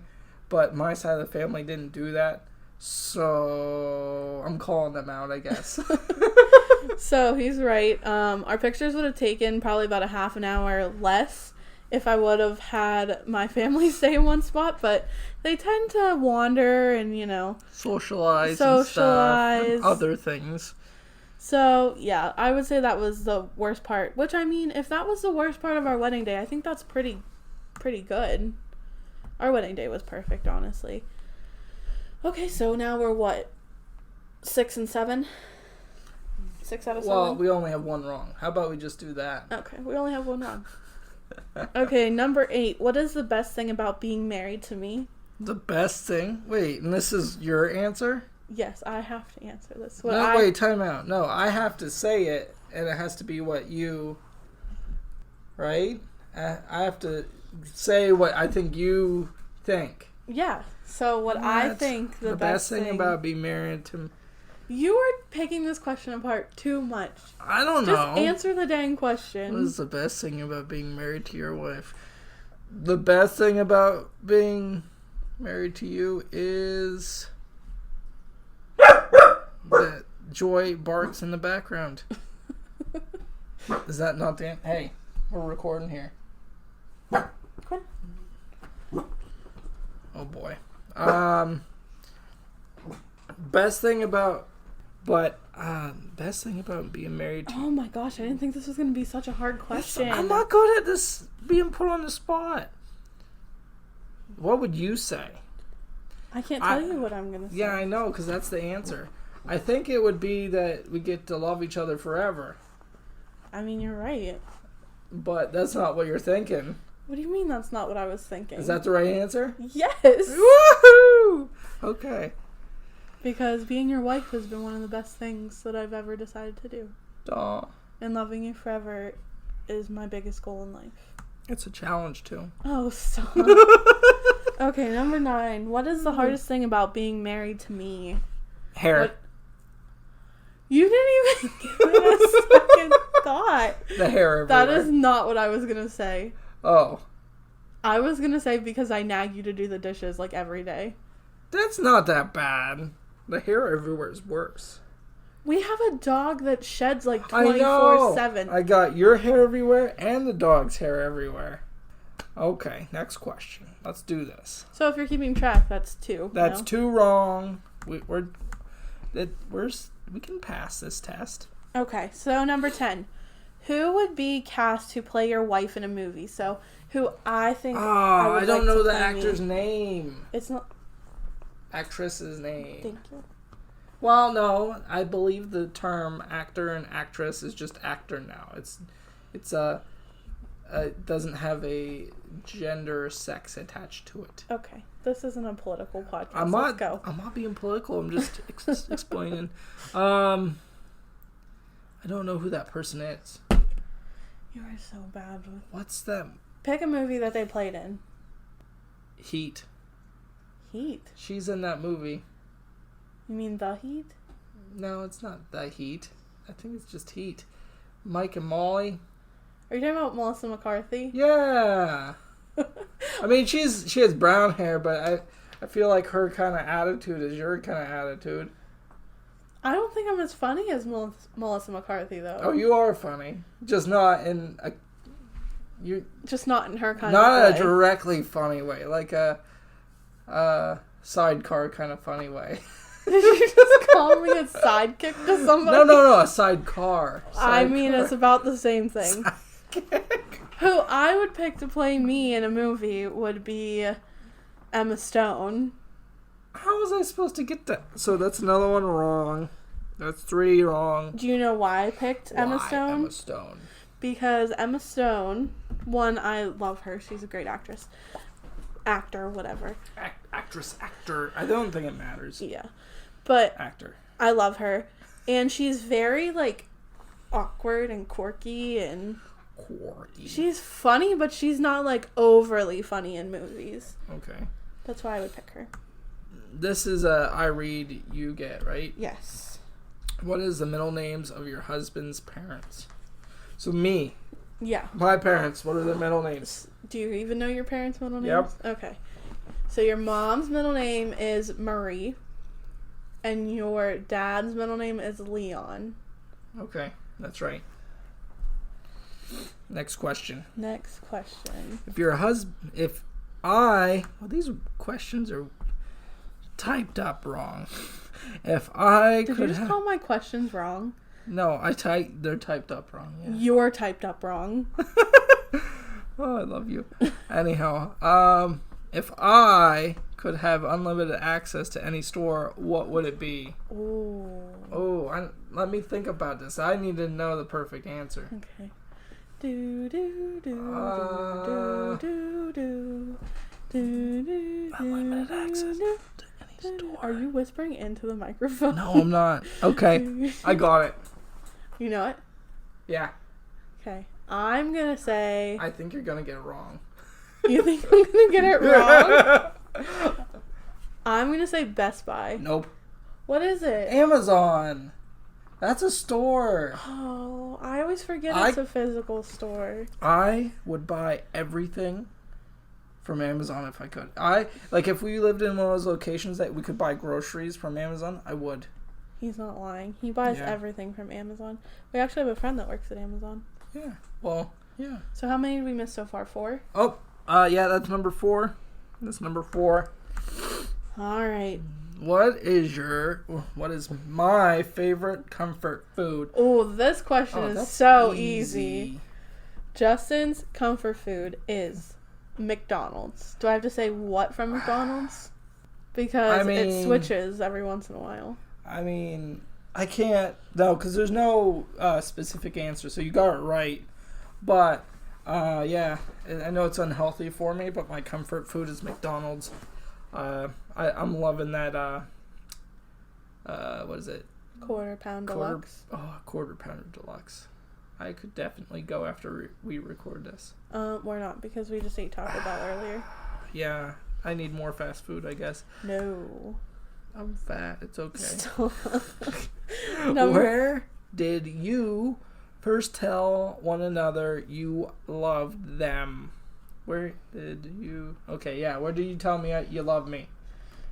but my side of the family didn't do that. So I'm calling them out, I guess. So he's right. Our pictures would have taken probably about a half an hour less if I would have had my family stay in one spot, but they tend to wander and, Socialize and stuff, and other things. So, yeah, I would say that was the worst part. Which, I mean, if that was the worst part of our wedding day, I think that's pretty good. Our wedding day was perfect, honestly. Okay, so now we're what? 6 and 7? 6 out of 7? Well, we only have one wrong. How about we just do that? Okay, we only have one wrong. Okay, number 8. What is the best thing about being married to me? The best thing? Wait, and this is your answer? Yes, I have to answer this. Wait, time out. No, I have to say it, and it has to be what you... Right? I have to say what I think you think. Yeah, so what I think the best thing about being married to... You are picking this question apart too much. I don't know. Just answer the dang question. What is the best thing about being married to your wife? The best thing about being married to you is that Joy barks in the background. Is that not Dan? Hey, we're recording here. Quinn. Oh boy. Best thing about being married to you. Oh my gosh, I didn't think this was going to be such a hard question. I'm not good at this being put on the spot. What would you say? I can't tell you what I'm going to say. Yeah, I know, because that's the answer. I think it would be that we get to love each other forever. I mean, you're right. But that's not what you're thinking. What do you mean that's not what I was thinking? Is that the right answer? Yes! Woohoo! Okay. Because being your wife has been one of the best things that I've ever decided to do. Aw. And loving you forever is my biggest goal in life. It's a challenge, too. Oh, stop. Okay, number 9. What is the hardest thing about being married to me? Hair. What? You didn't even give it a second thought. The hair everywhere. That is not what I was going to say. Oh. I was going to say because I nag you to do the dishes like every day. That's not that bad. The hair everywhere is worse. We have a dog that sheds like I know. 24/7. I got your hair everywhere and the dog's hair everywhere. Okay, next question. Let's do this. So if you're keeping track, that's 2. That's no? 2 wrong. We can pass this test. Okay, so number 10. Who would be cast to play your wife in a movie? So who I think I would I don't like know to the play actor's me. name. It's not. Actress's name. Thank you. Well, no, I believe the term actor and actress is just actor now. It doesn't have a gender or sex attached to it. Okay, this isn't a political podcast. I'm Let's not. go. I'm not being political. I'm just explaining. I don't know who that person is. You are so bad with. What's that? Pick a movie that they played in. Heat. Heat. She's in that movie. You mean The Heat? No, it's not The Heat. I think it's just Heat. Mike and Molly. Are you talking about Melissa McCarthy? Yeah. I mean, she has brown hair, but I feel like her kind of attitude is your kind of attitude. I don't think I'm as funny as Melissa McCarthy, though. Oh, you are funny, just not in a Just not in her kind not of in way. a directly funny way, like a sidecar kind of funny way. Did you just call me a sidekick to somebody? No, a sidecar. I mean, it's about the same thing. Who I would pick to play me in a movie would be Emma Stone. How was I supposed to get that? So that's another one wrong. That's 3 wrong. Do you know why I picked Emma Why Stone? Emma Stone. Because Emma Stone, one, I love her. She's a great actress. Actor, whatever. Actor. I don't think it matters. Yeah. But Actor. I love her. And she's very, like, awkward and quirky and... Quirky. She's funny, but she's not, like, overly funny in movies. Okay. That's why I would pick her. This is a I read, you get, right? Yes. What is the middle names of your husband's parents? So me, Yeah. my parents, what are their middle names? Do you even know your parents' middle names? Yep. Okay. So your mom's middle name is Marie, and your dad's middle name is Leon. Okay, that's right. Next question. Next question. Well, these questions are typed up wrong. If I Did you could just have... call my questions wrong? No, they're typed up wrong. Yeah. You're typed up wrong. Oh, I love you. Anyhow, if I could have unlimited access to any store, what would it be? Ooh. Oh, let me think about this. I need to know the perfect answer. Okay. Do do do do do do do do. Unlimited access to any store. Are you whispering into the microphone? No, I'm not. Okay, I got it. You know it? Yeah, Okay. I'm gonna say. I think you're gonna get it wrong. You think I'm gonna get it wrong? I'm gonna say Best Buy. Nope. What is it? Amazon. That's a store. Oh, I always forget it's a physical store. I would buy everything from Amazon if I could. If we lived in one of those locations that we could buy groceries from Amazon, I would. He's not lying. He buys Yeah. everything from Amazon. We actually have a friend that works at Amazon. Yeah. Well, yeah. So how many did we miss so far? 4? Oh, yeah, that's number 4. That's number 4. All right. What is my favorite comfort food? Oh, this question is that's so easy. Justin's comfort food is McDonald's. Do I have to say what from McDonald's? Because it switches every once in a while. I mean, I can't, no, because there's no specific answer, so you got it right. But, yeah, I know it's unhealthy for me, but my comfort food is McDonald's. I'm loving that, what is it? Quarter pound deluxe. Quarter pounder deluxe. I could definitely go after we record this. We're not, because we just ate Taco Bell earlier. Yeah, I need more fast food, I guess. No. I'm fat, it's okay. Stop. Where did you first tell one another you loved them? Where did you... Okay, yeah, where did you tell me you love me?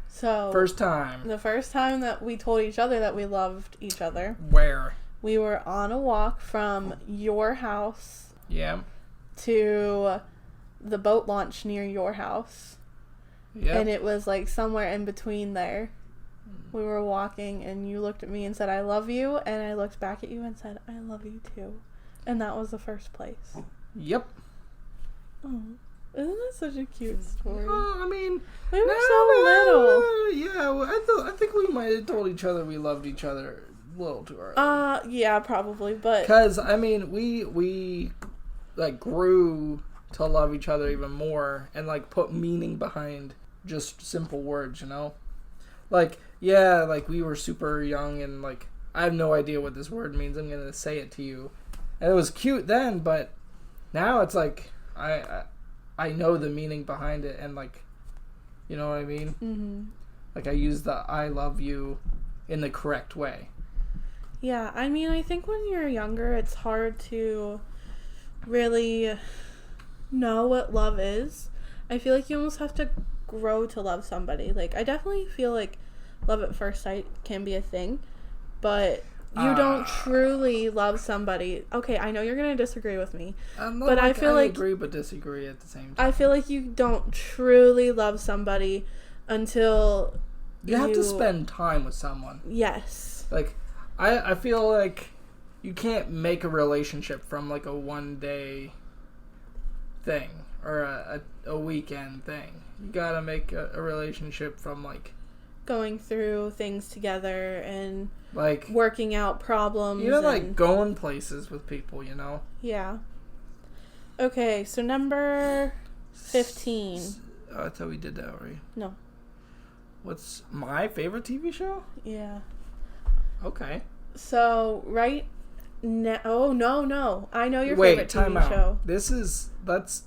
So... First time. The first time that we told each other that we loved each other. Where? We were on a walk from your house... Yeah. ...to the boat launch near your house. Yeah. And it was like somewhere in between there. We were walking and you looked at me and said, I love you. And I looked back at you and said, I love you too. And that was the first place. Yep. Oh, isn't that such a cute story? I mean... We were so little. Yeah, well, I think we might have told each other we loved each other a little too early. Yeah, probably, but... Because, I mean, we like, grew to love each other even more and, like, put meaning behind just simple words, you know? Like, yeah, like, we were super young and, like, I have no idea what this word means. I'm going to say it to you. And it was cute then, but now it's like, I know the meaning behind it and, like, you know what I mean? Mm-hmm. Like, I use the I love you in the correct way. Yeah, I mean, I think when you're younger, it's hard to really know what love is. I feel like you almost have to grow to love somebody. Like, I definitely feel like love at first sight can be a thing, but you don't truly love somebody. Okay, I know you're going to disagree with me, but I feel like... agree but disagree at the same time. I feel like you don't truly love somebody until you have to spend time with someone. Yes. Like, I feel like you can't make a relationship from, like, a one-day thing or a weekend thing. You gotta make a relationship from, like... Going through things together and... Like... Working out problems. You know, like, going places with people, you know? Yeah. Okay, so number 15. I thought we did that already. No. What's my favorite TV show? Yeah. Okay. So, right now... Oh, no. I know your favorite TV show. This is... That's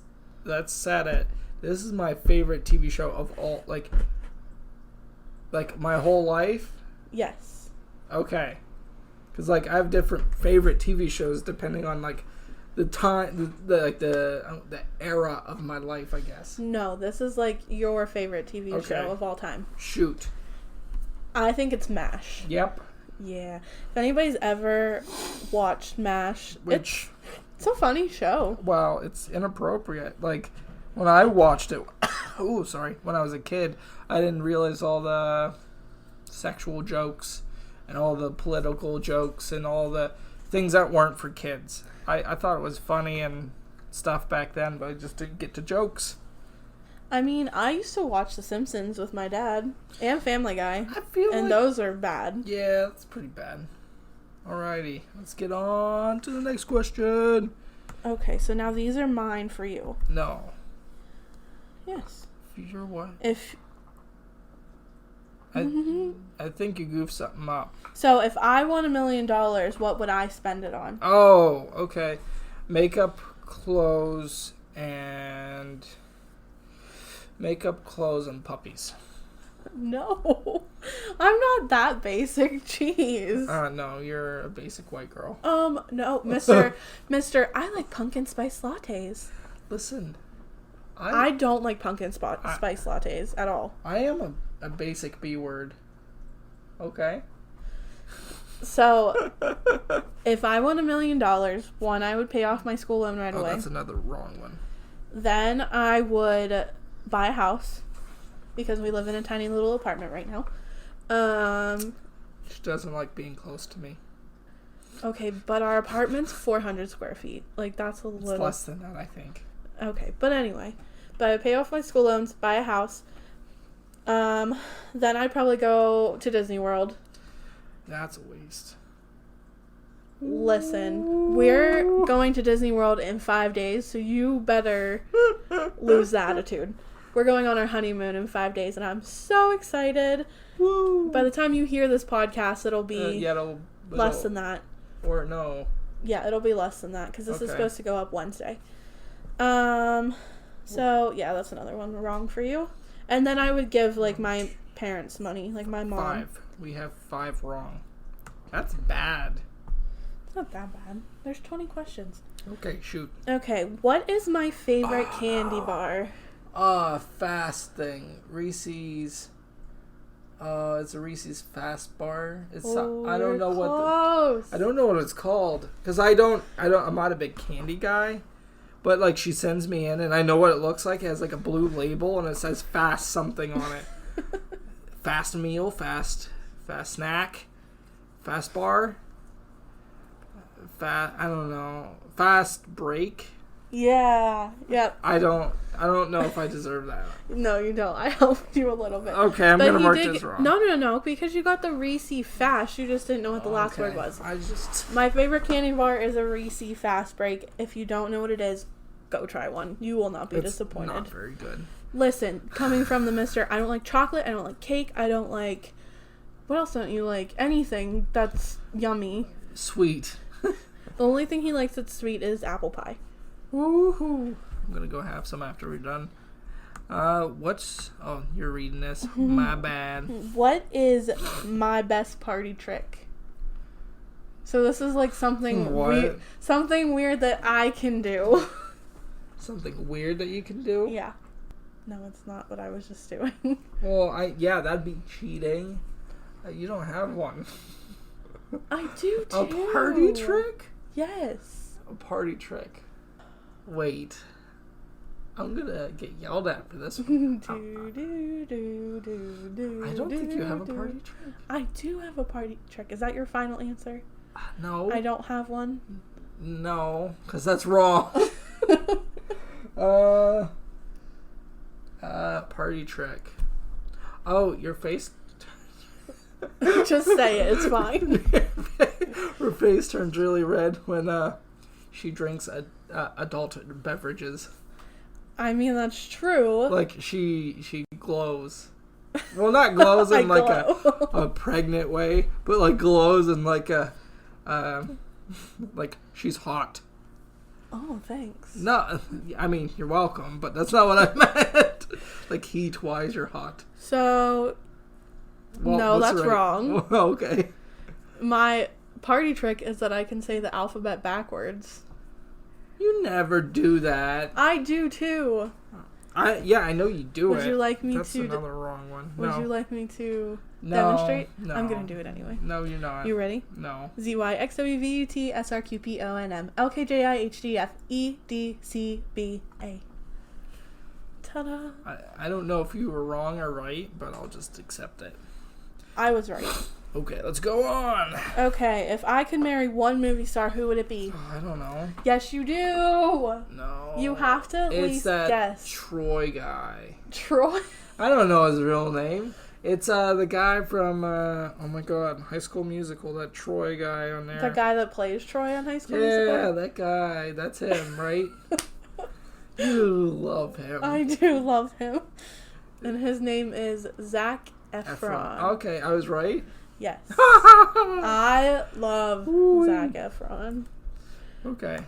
sad at... This is my favorite TV show of all... Like, my whole life? Yes. Okay. Because, like, I have different favorite TV shows depending on, like, the time... The era of my life, I guess. No, this is, like, your favorite TV show of all time. Shoot. I think it's MASH. Yep. Yeah. If anybody's ever watched MASH, it's a funny show. Well, it's inappropriate. Like, when I watched it, when I was a kid, I didn't realize all the sexual jokes and all the political jokes and all the things that weren't for kids. I thought it was funny and stuff back then, but I just didn't get to jokes. I mean, I used to watch The Simpsons with my dad and Family Guy. And those are bad. Yeah, that's pretty bad. Alrighty, let's get on to the next question. Okay, so now these are mine for you. No. Yes. You're what? I think you goofed something up. So if I won $1 million, what would I spend it on? Oh, okay. Makeup, clothes, and puppies. No. I'm not that basic. Jeez. No, you're a basic white girl. No, Mr. I like pumpkin spice lattes. Listen, I don't like pumpkin spice lattes at all. I am a basic B word. Okay. So, if I won $1 million, one, I would pay off my school loan right away. That's another wrong one. Then I would buy a house because we live in a tiny little apartment right now. She doesn't like being close to me. Okay, but our apartment's 400 square feet. Like, that's a It's little... less than that, I think. Okay, but anyway. But I pay off my school loans, buy a house. Then I'd probably go to Disney World. That's a waste. Listen, we're going to Disney World in 5 days, so you better lose the attitude. We're going on our honeymoon in 5 days, and I'm so excited. Woo! By the time you hear this podcast, it'll be less than that. Or no. Yeah, it'll be less than that, because this is Okay. supposed to go up Wednesday. So, yeah, that's another one wrong for you. And then I would give, like, my parents money, like my mom. 5. We have 5 wrong. That's bad. It's not that bad. There's 20 questions. Okay, shoot. Okay, what is my favorite candy bar? Fast thing. Reese's. It's a Reese's Fast Bar. It's I don't know close. I don't know what it's called because I'm not a big candy guy, but like she sends me in and I know what it looks like. It has like a blue label and it says fast something on it. Fast meal, fast snack, fast bar. I don't know. Fast break. Yeah. Yep. I don't know if I deserve that. No, you don't. I helped you a little bit. Okay, I'm gonna mark this wrong. No, because you got the Reese Fast. You just didn't know what the last word was. My favorite candy bar is a Reese Fast Break. If you don't know what it is, go try one. You will not be disappointed. Not very good. Listen, coming from the mister, I don't like chocolate, I don't like cake, I don't like... What else don't you like? Anything that's yummy. Sweet. The only thing he likes that's sweet is apple pie. Woohoo! I'm gonna go have some after we're done. Oh, you're reading this. My bad. What is my best party trick? So this is like something weird, something weird that I can do. Something weird that you can do? Yeah. No, it's not what I was just doing. Well, that'd be cheating. You don't have one. I do too. A party trick? Yes. A party trick. Wait. I'm gonna get yelled at for this one. I don't think you have a party trick. I do have a party trick. Is that your final answer? No. I don't have one. No, because that's wrong. Party trick. Oh, your face. Just say it. It's fine. Her face turns really red when she drinks adult beverages. I mean, that's true. Like she glows. Well, not glows in like a pregnant way, but like glows in like a like she's hot. Oh, thanks. No, I mean you're welcome, but that's not what I meant. Like heat-wise, you're hot. So, Well, no, that's right? wrong. Okay. My party trick is that I can say the alphabet backwards. You never do that. I do too. I know you do it. Would you like me That's to? another wrong one. Would No. you like me to No, demonstrate? no. I'm gonna do it anyway. No, you're not. You ready? No. ZYXWVUTSRQPONM LKJIHDFEDCBA. Ta-da! I don't know if you were wrong or right, but I'll just accept it. I was right. Okay, let's go on. Okay, if I could marry one movie star, who would it be? Oh, I don't know. Yes, you do. No. You have to at least that guess. Troy guy. Troy. I don't know his real name. It's the guy from oh my god, High School Musical. That Troy guy on there. The guy that plays Troy on High School Yeah, Musical? that guy. That's him, right? You love him. I do love him. And his name is Zac Efron. Okay, I was right. Yes. I love Zac Efron. Okay.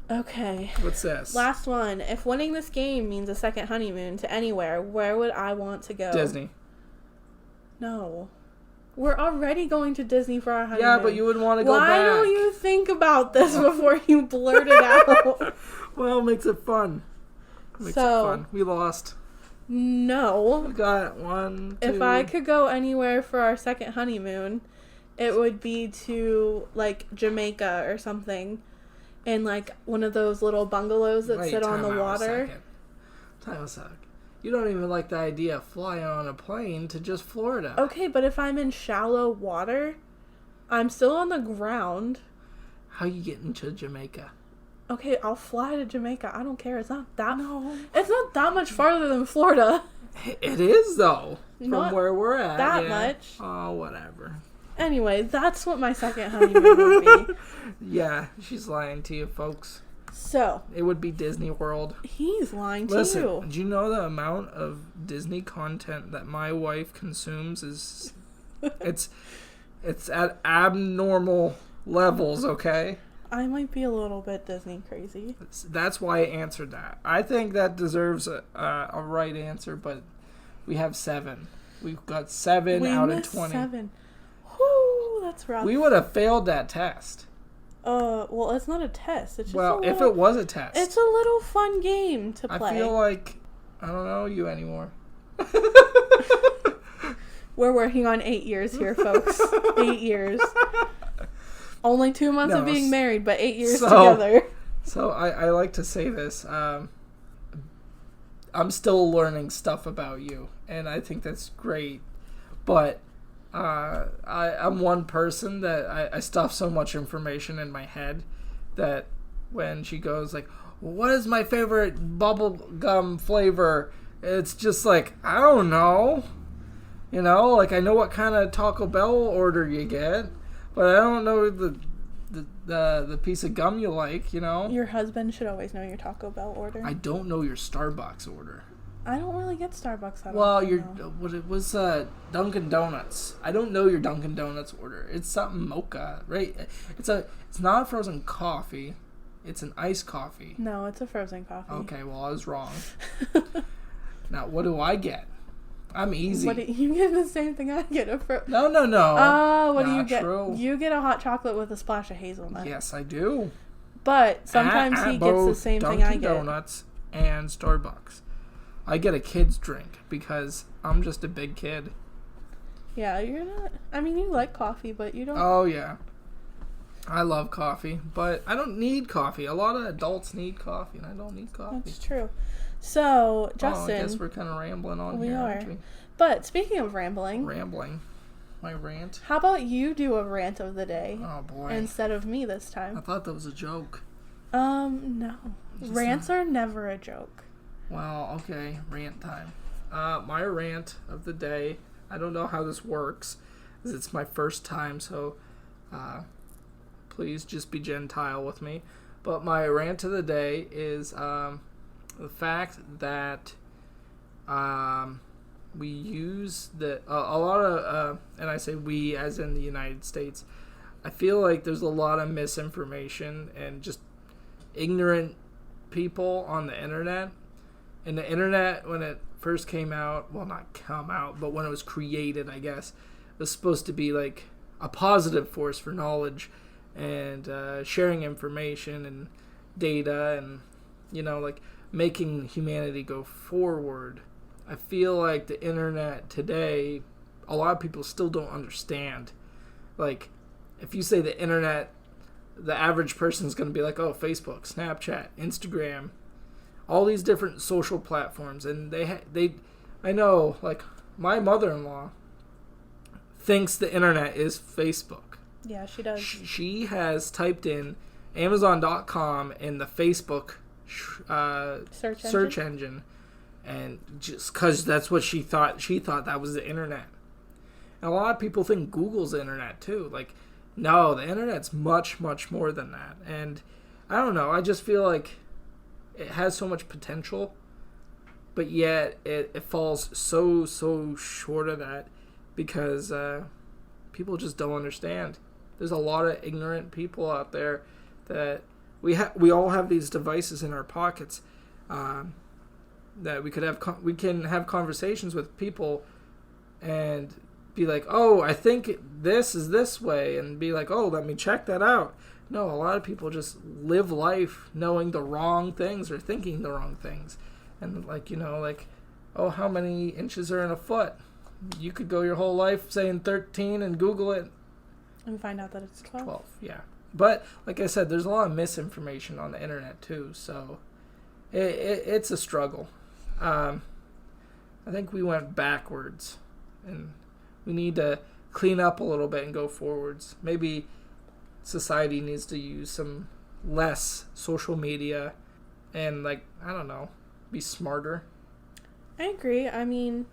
Okay. What's this? Last one. If winning this game means a second honeymoon to anywhere, where would I want to go? Disney. No. We're already going to Disney for our honeymoon. Yeah, but you would want to go back. Why don't you think about this before you blurt it out? Well, it makes it fun. Makes So- it fun. We lost. No. We got 1, 2. If I could go anywhere for our second honeymoon, it would be to, like, Jamaica or something. In, like, one of those little bungalows that Wait, sit on the time out a water. second. Time a sec. You don't even like the idea of flying on a plane to just Florida. Okay, but if I'm in shallow water, I'm still on the ground. How you getting to Jamaica? Okay, I'll fly to Jamaica. I don't care. It's not that It's not that much farther than Florida. It is, though. From Not where we're at. that yeah. much. Oh, whatever. Anyway, that's what my second honeymoon would be. Yeah, she's lying to you, folks. So, It would be Disney World. he's lying to Listen, you. do you know the amount of Disney content that my wife consumes is it's at abnormal levels, okay? I might be a little bit Disney crazy. That's why I answered that. I think that deserves a right answer, but we have 7. We've got 7 We out of missed 20. 7. Whoo, that's rough. We would have failed that test. Well, it's not a test. It's just Well, a little, if it was a test. it's a little fun game to I play. feel like I don't know you anymore. We're working on 8 years here, folks. 8 years. Only 2 months of No, being married, but 8 years so- together. So I like to say this. I'm still learning stuff about you, and I think that's great. But I'm one person that I stuff so much information in my head that when she goes like, "What is my favorite bubble gum flavor?" It's just like, I don't know. You know, like I know what kind of Taco Bell order you get, but I don't know the piece of gum you like, you know? Your husband should always know your Taco Bell order. I don't know your Starbucks order. I don't really get Starbucks. I don't Well, know. your what it was Dunkin' Donuts. I don't know your Dunkin' Donuts order. It's something mocha, right? It's not a frozen coffee. It's an iced coffee. No, it's a frozen coffee. Okay, well I was wrong. Now what do I get? I'm easy. What do you get? The same thing I get. No. What do you Not get? true. You get a hot chocolate with a splash of hazelnut. Yes, I do. But sometimes At he gets the both same Dunkin' thing I get. Donuts and Starbucks. I get a kid's drink because I'm just a big kid. Yeah, you're not. I mean, you like coffee, but you don't. Oh yeah, I love coffee, but I don't need coffee. A lot of adults need coffee, and I don't need coffee. That's true. So, I Justin, guess we're kind of rambling on we here, are. aren't we? But speaking of rambling, Rambling. My rant. how about you do a rant of the day Oh boy. instead of me this I time? thought that was a joke. No. Just Rants are never a joke. Well, okay, rant time. My rant of the day. I don't know how this works, 'cause it's my first time, so please just be gentile with me. But my rant of the day is the fact that we use a lot of, and I say we as in the United States, I feel like there's a lot of misinformation and just ignorant people on the internet. And the internet, when it first came out, well, not come out, but when it was created, I guess, was supposed to be like a positive force for knowledge and sharing information and data and, you know, like making humanity go forward. I feel like the internet today, a lot of people still don't understand. Like, if you say the internet, the average person's going to be like, oh, Facebook, Snapchat, Instagram, all these different social platforms. And I know, like, my mother-in-law thinks the internet is Facebook. Yeah, she does. She has typed in Amazon.com in the Facebook search engine, and just because that's what she thought that was the internet. And a lot of people think Google's the internet too. Like, no, the internet's much, much more than that. And I don't know, I just feel like it has so much potential, but yet it falls so short of that because people just don't understand. There's a lot of ignorant people out there that we all have these devices in our pockets that we can have conversations with people and be like, oh, I think this is this way, and be like, oh, let me check that out. No, a lot of people just live life knowing the wrong things or thinking the wrong things. And like, like, oh, how many inches are in a foot? You could go your whole life saying 13 and Google it. And find out that it's 12. 12, yeah. But like I said, there's a lot of misinformation on the internet too, so it's a struggle. I think we went backwards, and we need to clean up a little bit and go forwards. Maybe society needs to use some less social media and, like, I don't know, be smarter. I agree. I mean,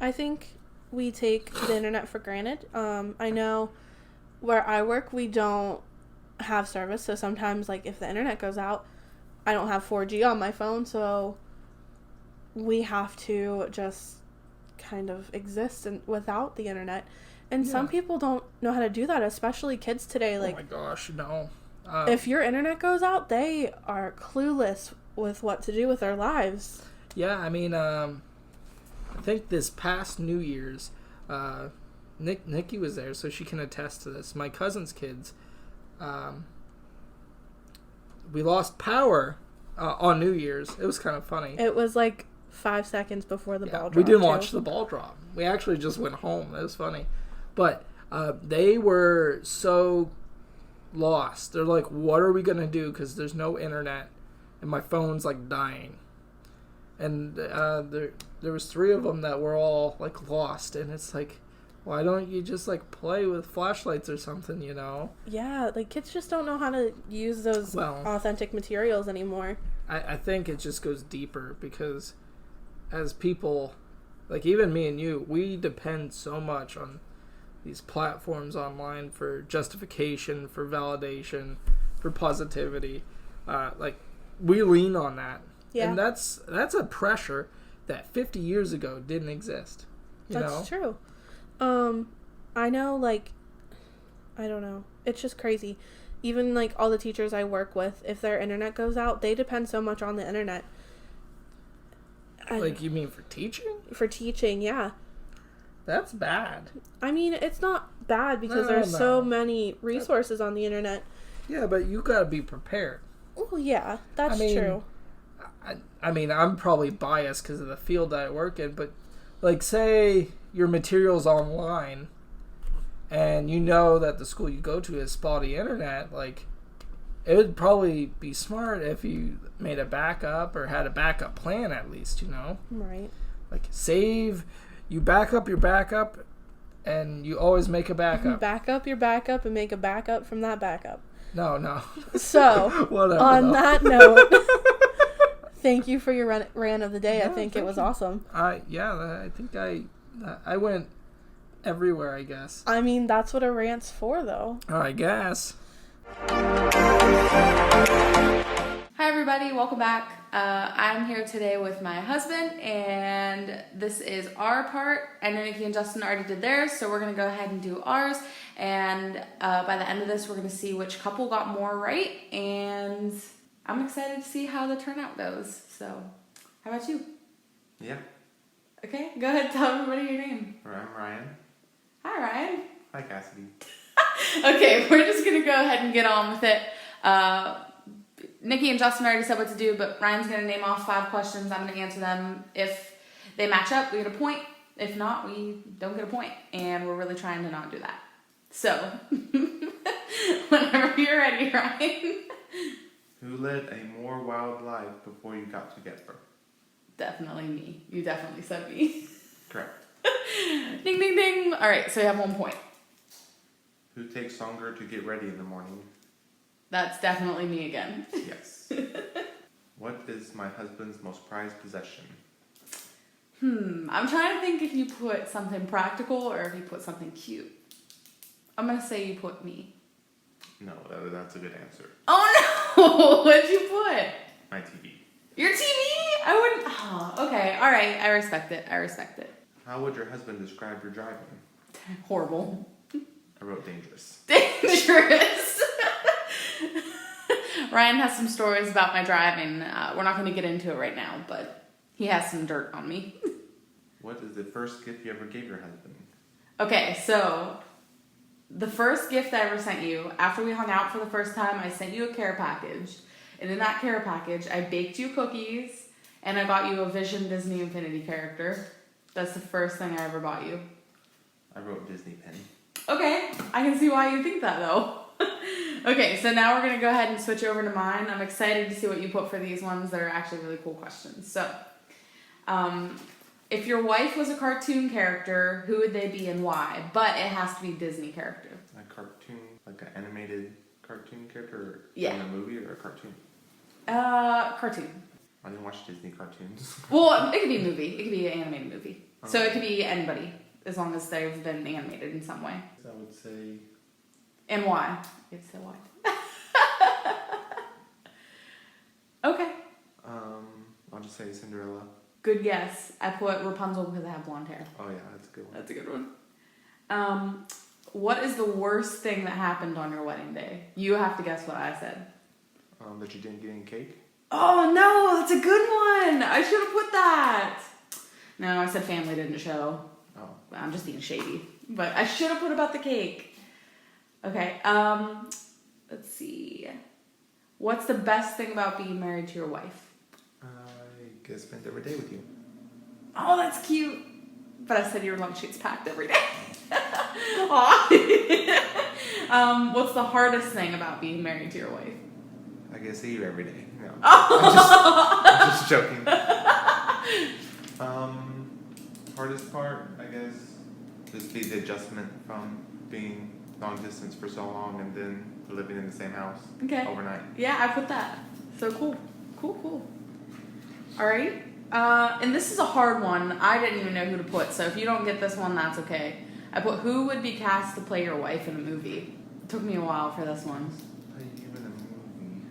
I think we take the internet for granted. I know where I work, we don't have service, so sometimes, like, if the internet goes out, I don't have 4G on my phone, so we have to just kind of exist without the internet. And some people don't know how to do that, especially kids today. Like, oh my gosh, no. If your internet goes out, they are clueless with what to do with their lives. Yeah, I mean, I think this past New Year's, Nikki was there, so she can attest to this. My cousin's kids, we lost power on New Year's. It was kind of funny. It was like 5 seconds before the ball dropped. We didn't watch the ball drop. We actually just went home. It was funny. But they were so lost. They're like, what are we going to do? Because there's no internet, and my phone's like dying. And there was 3 of them that were all like lost, and it's like, why don't you just like play with flashlights or something, Yeah, like kids just don't know how to use those authentic materials anymore. I think it just goes deeper, because as people, like even me and you, we depend so much on these platforms online for justification, for validation, for positivity. Like we lean on that. Yeah. And that's a pressure that 50 years ago didn't exist. That's true. I know, like, I don't know. It's just crazy. Even, like, all the teachers I work with, if their internet goes out, they depend so much on the internet. Like, you mean for teaching? For teaching, yeah. That's bad. I mean, it's not bad because there's so many resources on the internet. Yeah, but you gotta be prepared. Oh, yeah, that's true. I mean, I'm probably biased because of the field that I work in, but, like, say your material's online and you know that the school you go to has spotty internet, like, it would probably be smart if you made a backup or had a backup plan at least, Right. Like, you back up your backup, and you always make a backup. Back up your backup and make a backup from that backup. No. So, on that note, thank you for your rant of the day. I think it was awesome. I think I went everywhere, I guess. I mean, that's what a rant's for, though. I guess. Hi everybody, welcome back. I'm here today with my husband, and this is our part. I know Nikki and Justin already did theirs, so we're going to go ahead and do ours, and by the end of this, we're going to see which couple got more right, and I'm excited to see how the turnout goes. So, how about you? Yeah. Okay, go ahead, tell everybody your name. I'm Ryan. Hi, Ryan. Hi, Cassidy. Okay, we're just going to go ahead and get on with it. Nikki and Justin already said what to do, but Ryan's going to name off 5 questions. I'm going to answer them. If they match up, we get a point. If not, we don't get a point. And we're really trying to not do that. So, whenever you're ready, Ryan. Who led a more wild life before you got together? Definitely me. You definitely said me. Correct. Ding, ding, ding. All right, so you have 1 point. Who takes longer to get ready in the morning? That's definitely me again. Yes. What is my husband's most prized possession? I'm trying to think if you put something practical or if you put something cute. I'm going to say you put me. No, that's a good answer. Oh no! What'd you put? My TV. Your TV? I wouldn't. Oh, okay. All right. I respect it. How would your husband describe your driving? Horrible. I wrote dangerous. Dangerous. Ryan has some stories about my driving. We're not going to get into it right now, but he has some dirt on me. What is the first gift you ever gave your husband? Okay, so the first gift I ever sent you, after we hung out for the first time, I sent you a care package. And in that care package, I baked you cookies And I got you a Vision Disney Infinity character. That's the first thing I ever bought you. I wrote Disney Pen. Okay, I can see why you think that though. Okay, so now we're gonna go ahead and switch over to mine. I'm excited to see what you put for these ones. They're actually really cool questions. So, if your wife was a cartoon character, who would they be and why? But it has to be Disney character. A cartoon, like an animated cartoon character Yeah. in a movie or a cartoon? Cartoon. I didn't watch Disney cartoons. Well, it could be a movie. It could be an animated movie. So it could be anybody, as long as they've been animated in some way. I would say And why? You have to say why. Okay. I'll just say Cinderella. Good guess. I put Rapunzel because I have blonde hair. Oh yeah, that's a good one. That's a good one. What is the worst thing that happened on your wedding day? You have to guess what I said. That you didn't get any cake? Oh no, that's a good one. I should have put that. No, I said family didn't show. Oh. I'm just being shady. But I should have put about the cake. Okay, let's see. What's the best thing about being married to your wife? I guess spend every day with you. Oh, that's cute. But I said your lunch sheet's packed every day. Aw. What's the hardest thing about being married to your wife? I guess see you every day. No. Oh. I'm just joking. Hardest part, I guess, just be the adjustment from being long distance for so long and then living in the same house Okay. overnight. Yeah, I put that. So cool. Cool. All right. And this is a hard one. I didn't even know who to put, so if you don't get this one, that's okay. I put who would be cast to play your wife in a movie. It took me a while for this one. Play you in a movie.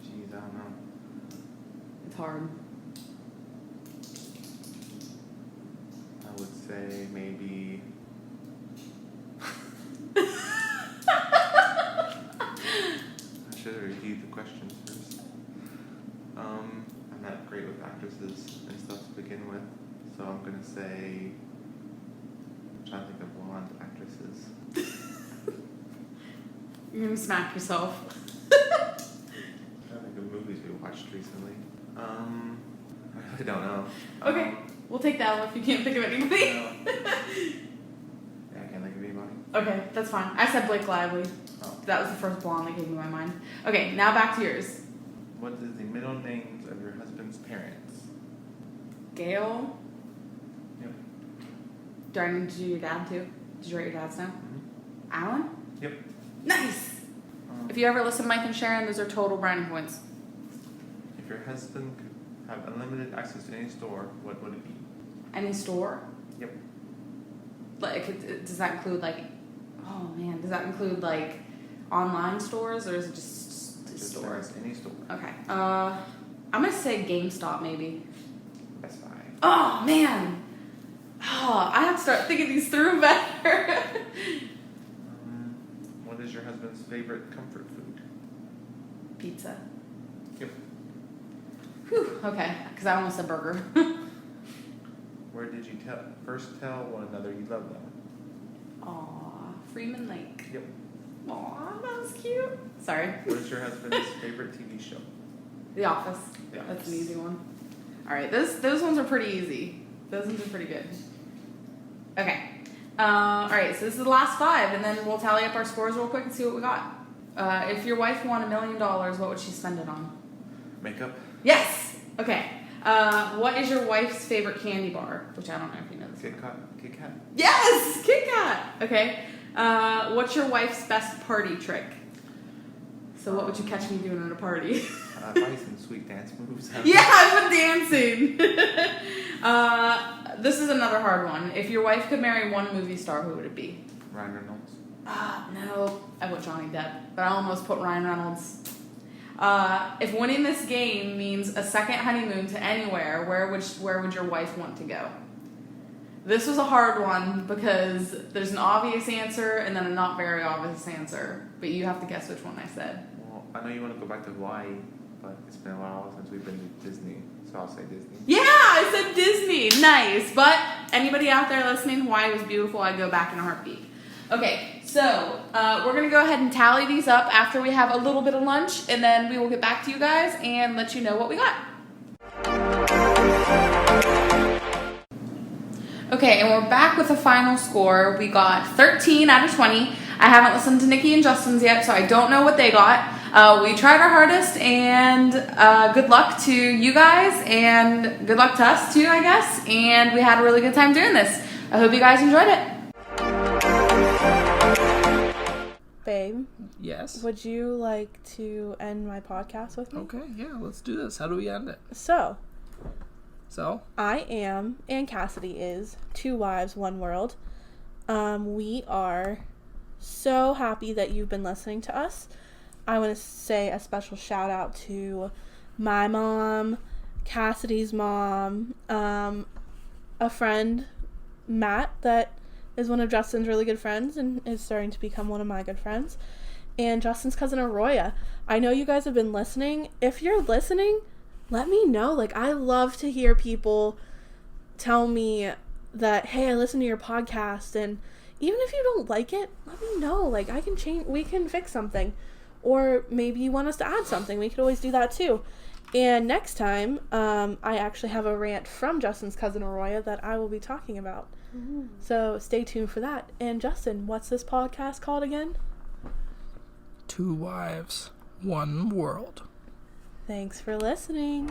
Jeez, I don't know. It's hard. I would say maybe. I should have reviewed the questions first. I'm not great with actresses and stuff to begin with, so I'm gonna say. I'm trying to think of blonde actresses. You're gonna smack yourself. I'm trying to think of movies we watched recently. I really don't know. Okay, we'll take that one if you can't think of anybody. Yeah, I can't think of anybody. Okay, that's fine. I said Blake Lively. Oh. That was the first blonde that came to my mind. Okay, now back to yours. What is the middle names of your husband's parents? Gail. Yep. Do I need to do your dad too? Did you write your dad's down? Mm-hmm. Alan? Yep. Nice! If you ever listen to Mike and Sharon, those are total brownie points. If your husband could have unlimited access to any store, what would it be? Any store? Yep. Like, does that include like, oh man, does that include like online stores or is it just Just stores? any store. Okay. I'm gonna say GameStop maybe. Best Buy. Oh man. Oh, I have to start thinking these through better. What is your husband's favorite comfort food? Pizza. Yep. Whew. Okay, because I almost said burger. Where did you first tell one another you love them? Aw, Freeman Lake. Yep. Aw, that was cute. Sorry. What is your husband's favorite TV show? The Office. The That's an Office. easy one. All right, those ones are pretty easy. Those ones are pretty good. Okay. All right, so this is the last 5, and then we'll tally up our scores real quick and see what we got. If your wife won $1 million, what would she spend it on? Makeup? Yes. Okay. What is your wife's favorite candy bar? Which I don't know if you know this. Kit Kat? Yes, Kit Kat. Okay. What's your wife's best party trick? So what would you catch me doing at a party? Probably some sweet dance moves. Yeah, I put dancing. This is another hard one. If your wife could marry one movie star, who would it be? Ryan Reynolds. No. I put Johnny Depp, but I almost put Ryan Reynolds. If winning this game means a second honeymoon to anywhere, where would your wife want to go? This was a hard one because there's an obvious answer and then a not very obvious answer, but you have to guess which one I said. Well, I know you want to go back to Hawaii, but it's been a while since we've been to Disney, so I'll say Disney. Yeah, I said Disney. Nice. But anybody out there listening, Hawaii was beautiful. I'd go back in a heartbeat. Okay, so we're going to go ahead and tally these up after we have a little bit of lunch, and then we will get back to you guys and let you know what we got. Okay, and we're back with the final score. We got 13 out of 20. I haven't listened to Nikki and Justin's yet, so I don't know what they got. We tried our hardest, and good luck to you guys, and good luck to us too, I guess. And we had a really good time doing this. I hope you guys enjoyed it. Babe, Yes. would you like to end my podcast with me? Okay, yeah, let's do this. How do we end it? So, So, I am, and Cassidy is, 2 wives, 1 world. We are so happy that you've been listening to us. I want to say a special shout out to my mom, Cassidy's mom, a friend, Matt, that is one of Justin's really good friends and is starting to become one of my good friends, and Justin's cousin Arroya. I know you guys have been listening. If you're listening, let me know. Like, I love to hear people tell me that, hey, I listen to your podcast, and even if you don't like it, let me know. Like, I can change, we can fix something, or maybe you want us to add something. We could always do that too. And next time, I actually have a rant from Justin's cousin Arroya that I will be talking about. So stay tuned for that. And Justin, what's this podcast called again? 2 wives, 1 world. Thanks for listening.